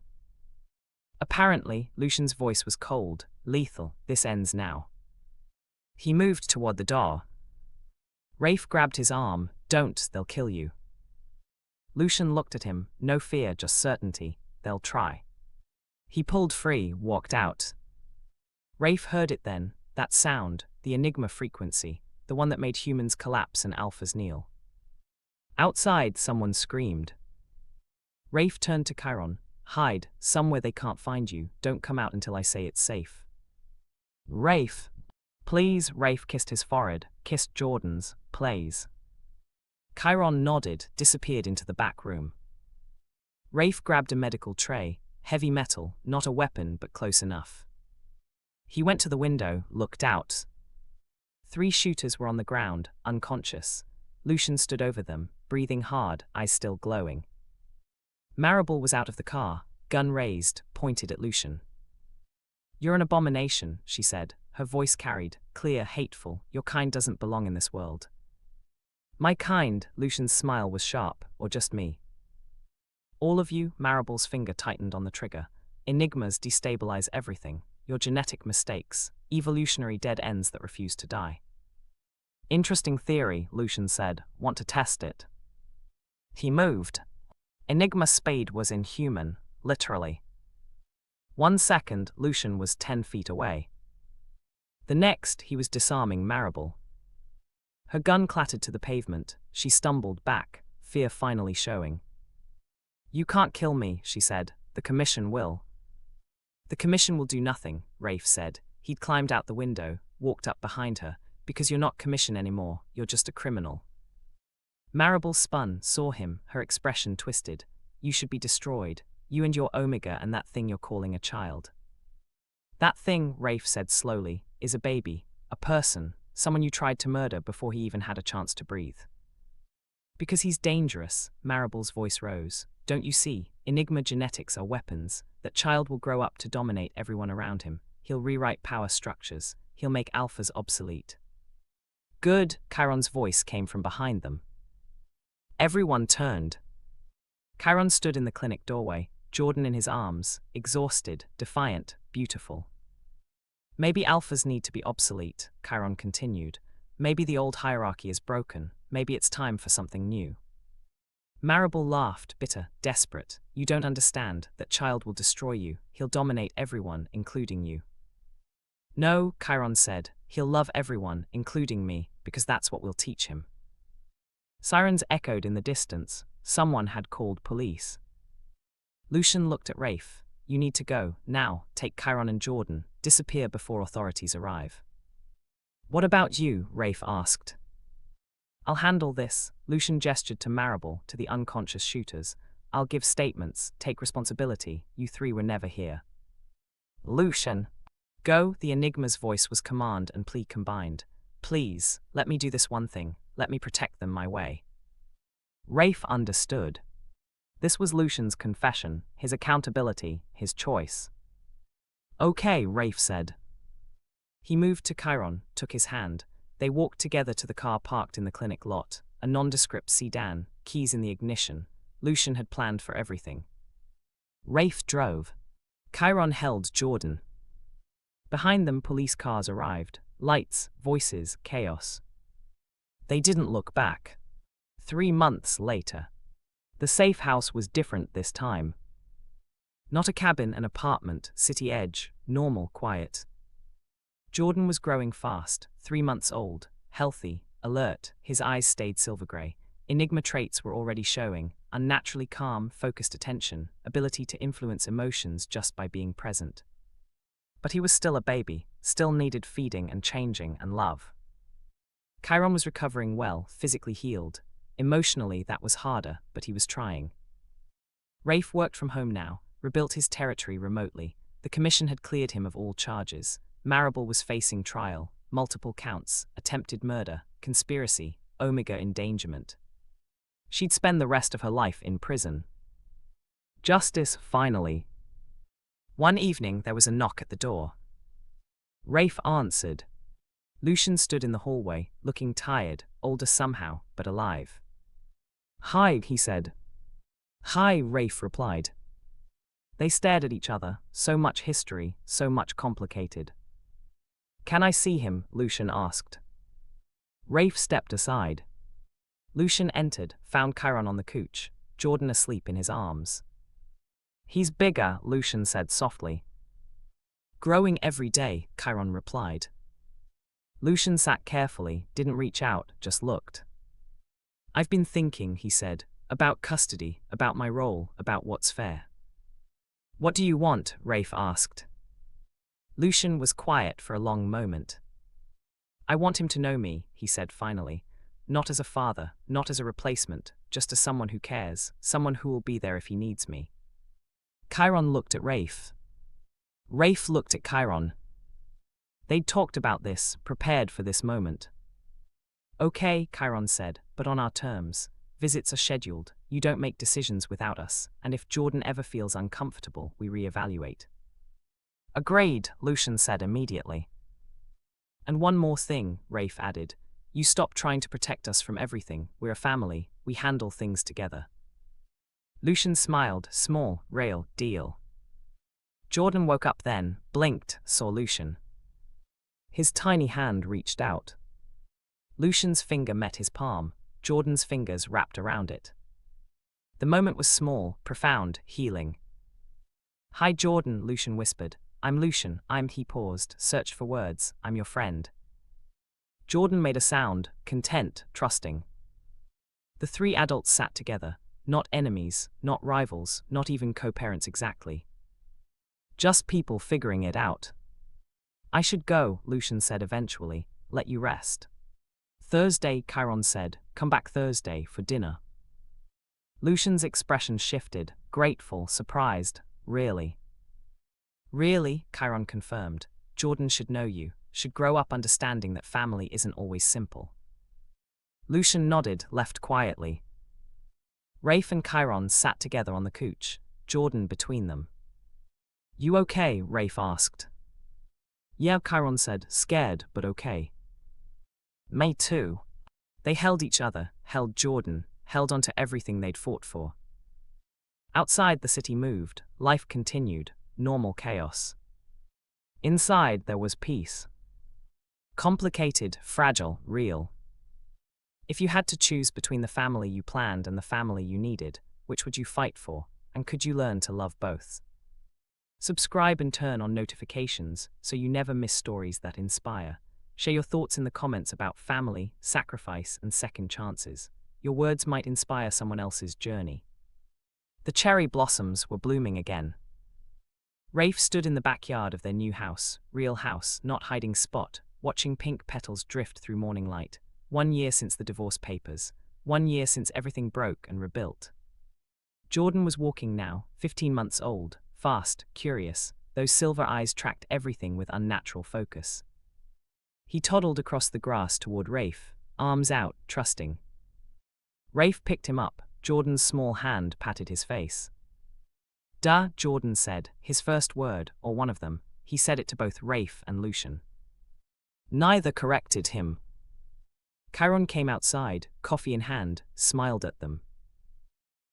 Apparently, Lucien's voice was cold, lethal. "This ends now." He moved toward the door. Rafe grabbed his arm. "Don't, they'll kill you." Lucien looked at him, no fear, just certainty. "They'll try." He pulled free, walked out. Rafe heard it then, that sound, the Enigma frequency, the one that made humans collapse and alphas kneel. Outside, someone screamed. Rafe turned to Kairon. "Hide, somewhere they can't find you. Don't come out until I say it's safe." "Rafe, please." Rafe kissed his forehead, kissed Jordan's. "Please." Kairon nodded, disappeared into the back room. Rafe grabbed a medical tray, heavy metal, not a weapon but close enough. He went to the window, looked out. 3 shooters were on the ground, unconscious. Lucien stood over them, breathing hard, eyes still glowing. Maribel was out of the car, gun raised, pointed at Lucien. "You're an abomination," she said, her voice carried, clear, hateful. "Your kind doesn't belong in this world." "My kind," Lucien's smile was sharp, "or just me?" "All of you." Maribel's finger tightened on the trigger. "Enigmas destabilize everything. Your genetic mistakes, evolutionary dead ends that refuse to die." "Interesting theory," Lucien said. "Want to test it?" He moved. Enigma's spade was inhuman, literally. 1 second, Lucien was 10 feet away. The next, he was disarming Maribel. Her gun clattered to the pavement. She stumbled back, fear finally showing. "You can't kill me," she said. "The commission will." "The commission will do nothing," Rafe said. He'd climbed out the window, walked up behind her. Because you're not commission anymore, you're just a criminal. Maribel spun, saw him, her expression twisted. You should be destroyed. You and your Omega and that thing you're calling a child. That thing, Rafe said slowly, is a baby, a person, someone you tried to murder before he even had a chance to breathe. Because he's dangerous, Maribel's voice rose. Don't you see? Enigma genetics are weapons. That child will grow up to dominate everyone around him. He'll rewrite power structures. He'll make alphas obsolete. Good, Kairon's voice came from behind them. Everyone turned. Kairon stood in the clinic doorway, Jordan in his arms, exhausted, defiant, beautiful. Maybe alphas need to be obsolete, Kairon continued. Maybe the old hierarchy is broken. Maybe it's time for something new. Maribel laughed, bitter, desperate. You don't understand. That child will destroy you. He'll dominate everyone, including you. No, Kairon said. He'll love everyone, including me, because that's what we'll teach him. Sirens echoed in the distance. Someone had called police. Lucien looked at Rafe. You need to go, now, take Kairon and Jordan, disappear before authorities arrive. What about you? Rafe asked. I'll handle this, Lucien gestured to Maribel, to the unconscious shooters. I'll give statements, take responsibility, you three were never here. Lucien. Go, the Enigma's voice was command and plea combined. Please, let me do this one thing, let me protect them my way. Rafe understood. This was Lucien's confession, his accountability, his choice. Okay, Rafe said. He moved to Kairon, took his hand. They walked together to the car parked in the clinic lot, a nondescript sedan, keys in the ignition. Lucien had planned for everything. Rafe drove. Kairon held Jordan. Behind them, police cars arrived. Lights, voices, chaos. They didn't look back. 3 months later. The safe house was different this time. Not a cabin, an apartment, city edge, normal, quiet. Jordan was growing fast, 3 months old, healthy, alert, his eyes stayed silver grey. Enigma traits were already showing, unnaturally calm, focused attention, ability to influence emotions just by being present. But he was still a baby, still needed feeding and changing and love. Kairon was recovering well, physically healed. Emotionally, that was harder, but he was trying. Rafe worked from home now, rebuilt his territory remotely. The commission had cleared him of all charges. Maribel was facing trial, multiple counts, attempted murder, conspiracy, Omega endangerment. She'd spend the rest of her life in prison. Justice, finally. One evening, there was a knock at the door. Rafe answered. Lucien stood in the hallway, looking tired, older somehow, but alive. Hi, he said. Hi, Rafe replied. They stared at each other, so much history, so much complicated. Can I see him? Lucien asked. Rafe stepped aside. Lucien entered, found Kairon on the couch, Jordan asleep in his arms. He's bigger, Lucien said softly. Growing every day, Kairon replied. Lucien sat carefully, didn't reach out, just looked. I've been thinking, he said, about custody, about my role, about what's fair. What do you want? Rafe asked. Lucien was quiet for a long moment. I want him to know me, he said finally. Not as a father, not as a replacement, just as someone who cares, someone who will be there if he needs me. Kairon looked at Rafe. Rafe looked at Kairon. They'd talked about this, prepared for this moment. Okay, Kairon said, but on our terms. Visits are scheduled, you don't make decisions without us, and if Jordan ever feels uncomfortable, we reevaluate. Agreed, Lucien said immediately. And one more thing, Rafe added. You stop trying to protect us from everything, we're a family, we handle things together. Lucien smiled, small, real, deal. Jordan woke up then, blinked, saw Lucien. His tiny hand reached out. Lucien's finger met his palm, Jordan's fingers wrapped around it. The moment was small, profound, healing. Hi Jordan, Lucien whispered. I'm Lucien, he paused, searched for words, I'm your friend. Jordan made a sound, content, trusting. The 3 adults sat together, not enemies, not rivals, not even co-parents exactly. Just people figuring it out. I should go, Lucien said eventually. Let you rest. Thursday, Kairon said. Come back Thursday for dinner. Lucien's expression shifted, grateful, surprised. Really? Really, Kairon confirmed. Jordan should know you, should grow up understanding that family isn't always simple. Lucien nodded, left quietly. Rafe and Kairon sat together on the couch, Jordan between them. You okay? Rafe asked. Yeah, Kairon said, scared, but okay. Me too. They held each other, held Jordan, held on to everything they'd fought for. Outside, the city moved, life continued, normal chaos. Inside, there was peace. Complicated, fragile, real. If you had to choose between the family you planned and the family you needed, which would you fight for, and could you learn to love both? Subscribe and turn on notifications so you never miss stories that inspire. Share your thoughts in the comments about family, sacrifice, and second chances. Your words might inspire someone else's journey. The cherry blossoms were blooming again. Rafe stood in the backyard of their new house, real house, not hiding spot, watching pink petals drift through morning light. 1 year since the divorce papers, 1 year since everything broke and rebuilt. Jordan was walking now, 15 months old, fast, curious, those silver eyes tracked everything with unnatural focus. He toddled across the grass toward Rafe, arms out, trusting. Rafe picked him up, Jordan's small hand patted his face. Duh, Jordan said, his first word, or one of them. He said it to both Rafe and Lucien. Neither corrected him. Kairon came outside, coffee in hand, smiled at them.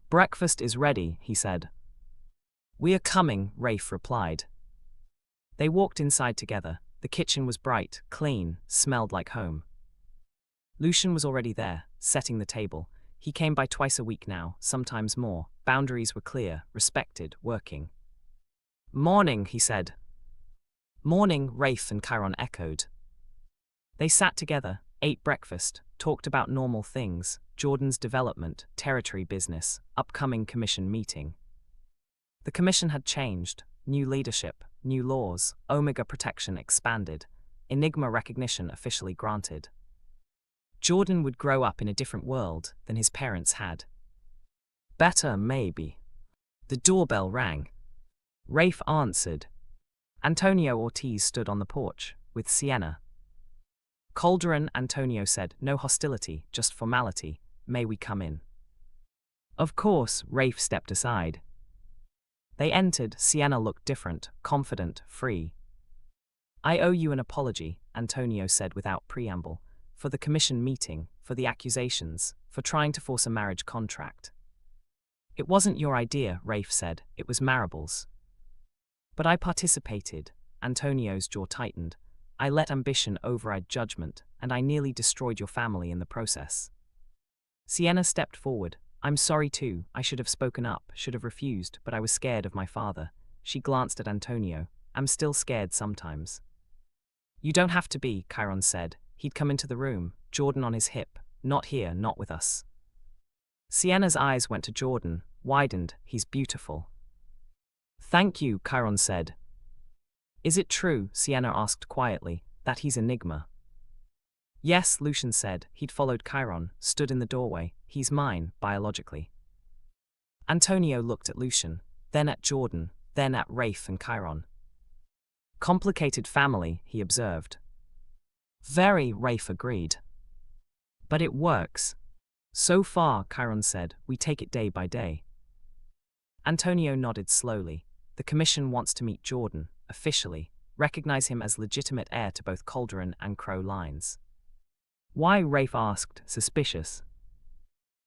Breakfast is ready, he said. We are coming, Rafe replied. They walked inside together. The kitchen was bright, clean, smelled like home. Lucien was already there, setting the table. He came by twice a week now, sometimes more. Boundaries were clear, respected, working. Morning, he said. Morning, Rafe and Kairon echoed. They sat together, ate breakfast, talked about normal things, Jordan's development, territory business, upcoming commission meeting. The commission had changed, new leadership, new laws, Omega protection expanded, Enigma recognition officially granted. Jordan would grow up in a different world than his parents had. Better, maybe. The doorbell rang. Rafe answered. Antonio Ortiz stood on the porch, with Sienna. Calderon, Antonio said, no hostility, just formality. May we come in? Of course, Rafe stepped aside. They entered. Sienna looked different, confident, free. I owe you an apology, Antonio said without preamble, for the commission meeting, for the accusations, for trying to force a marriage contract. It wasn't your idea, Rafe said, it was Maribel's. But I participated. Antonio's jaw tightened. I let ambition override judgment, and I nearly destroyed your family in the process. Sienna stepped forward. I'm sorry too, I should have spoken up, should have refused, but I was scared of my father. She glanced at Antonio. I'm still scared sometimes. You don't have to be, Kairon said. He'd come into the room, Jordan on his hip. Not here, not with us. Sienna's eyes went to Jordan, widened. He's beautiful. Thank you, Kairon said. Is it true, Sienna asked quietly, that he's Enigma? Yes, Lucien said. He'd followed Kairon, stood in the doorway. He's mine, biologically. Antonio looked at Lucien, then at Jordan, then at Rafe and Kairon. Complicated family, he observed. Very, Rafe agreed. But it works. So far, Kairon said, we take it day by day. Antonio nodded slowly. The commission wants to meet Jordan, officially, recognize him as legitimate heir to both Calderon and Crowe lines. Why, Rafe asked, suspicious.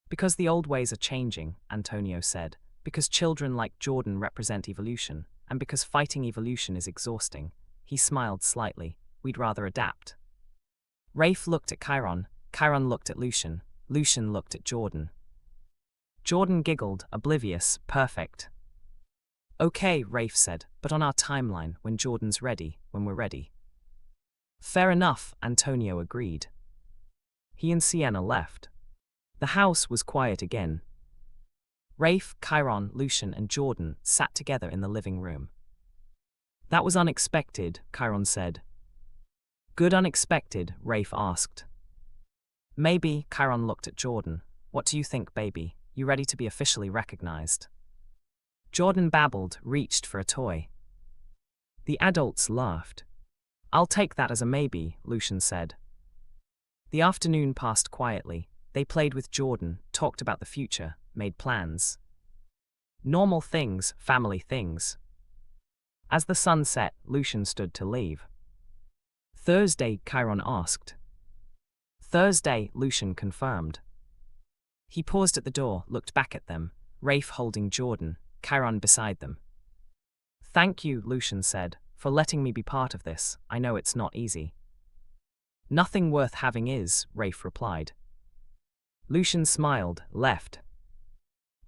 Because the old ways are changing, Antonio said, because children like Jordan represent evolution, and because fighting evolution is exhausting. He smiled slightly. We'd rather adapt. Rafe looked at Kairon looked at Lucien looked at Jordan. Jordan giggled, oblivious, perfect. Okay, Rafe said, but on our timeline, when Jordan's ready, when we're ready. Fair enough, Antonio agreed. He and Sienna left. The house was quiet again. Rafe, Kairon, Lucien, and Jordan sat together in the living room. That was unexpected, Kairon said. Good unexpected, Rafe asked. Maybe, Kairon looked at Jordan. What do you think, baby? You ready to be officially recognized? Jordan babbled, reached for a toy. The adults laughed. I'll take that as a maybe, Lucien said. The afternoon passed quietly. They played with Jordan, talked about the future, made plans. Normal things, family things. As the sun set, Lucien stood to leave. Thursday, Kairon asked. Thursday, Lucien confirmed. He paused at the door, looked back at them, Rafe holding Jordan, Kairon beside them. Thank you, Lucien said, for letting me be part of this. I know it's not easy. Nothing worth having is, Rafe replied. Lucien smiled, left.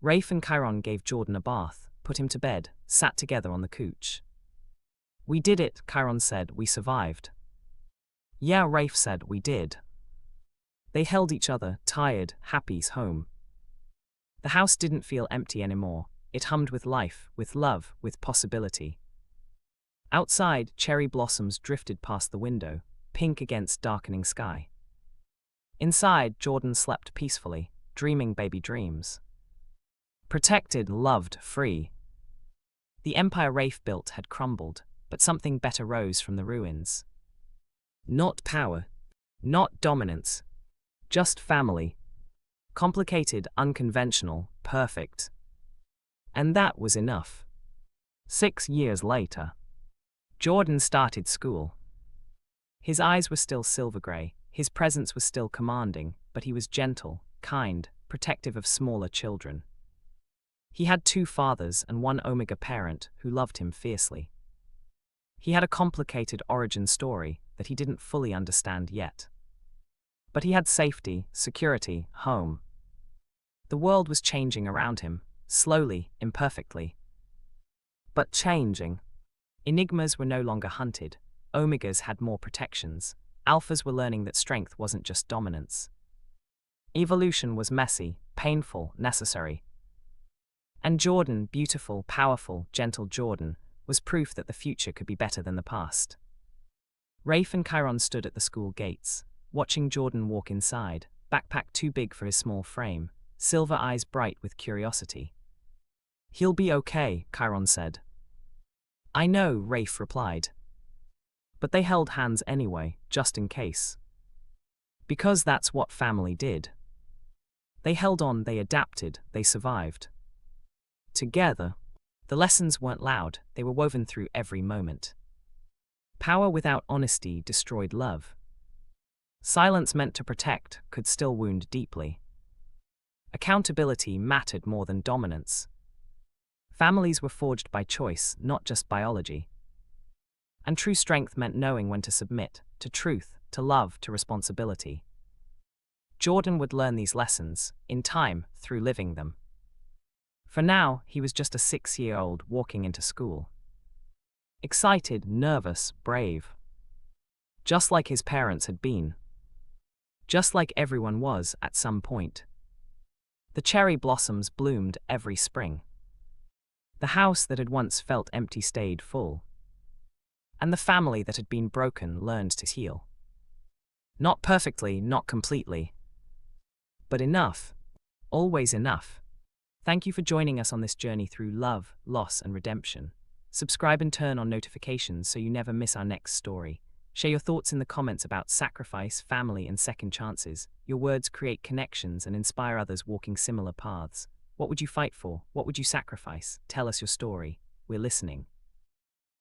Rafe and Kairon gave Jordan a bath, put him to bed, sat together on the couch. We did it, Kairon said, we survived. Yeah, Rafe said, we did. They held each other, tired, happy, home. The house didn't feel empty anymore. It hummed with life, with love, with possibility. Outside, cherry blossoms drifted past the window, pink against darkening sky. Inside, Jordan slept peacefully, dreaming baby dreams. Protected, loved, free. The empire Rafe built had crumbled, but something better rose from the ruins. Not power, not dominance, just family. Complicated, unconventional, perfect. And that was enough. 6 years later, Jordan started school. His eyes were still silver grey, his presence was still commanding, but he was gentle, kind, protective of smaller children. He had 2 fathers and 1 Omega parent who loved him fiercely. He had a complicated origin story that he didn't fully understand yet. But he had safety, security, home. The world was changing around him, slowly, imperfectly. But changing. Enigmas were no longer hunted. Omegas had more protections. Alphas were learning that strength wasn't just dominance. Evolution was messy, painful, necessary. And Jordan, beautiful, powerful, gentle Jordan, was proof that the future could be better than the past. Rafe and Kairon stood at the school gates, watching Jordan walk inside, backpack too big for his small frame, silver eyes bright with curiosity. He'll be okay, Kairon said. I know, Rafe replied. But they held hands anyway, just in case. Because that's what family did. They held on, they adapted, they survived. Together. The lessons weren't loud, they were woven through every moment. Power without honesty destroyed love. Silence meant to protect could still wound deeply. Accountability mattered more than dominance. Families were forged by choice, not just biology. And true strength meant knowing when to submit, to truth, to love, to responsibility. Jordan would learn these lessons, in time, through living them. For now, he was just a 6-year-old walking into school. Excited, nervous, brave. Just like his parents had been. Just like everyone was at some point. The cherry blossoms bloomed every spring. The house that had once felt empty stayed full. And the family that had been broken learned to heal. Not perfectly, not completely. But enough. Always enough. Thank you for joining us on this journey through love, loss, and redemption. Subscribe and turn on notifications so you never miss our next story. Share your thoughts in the comments about sacrifice, family, and second chances. Your words create connections and inspire others walking similar paths. What would you fight for? What would you sacrifice? Tell us your story. We're listening.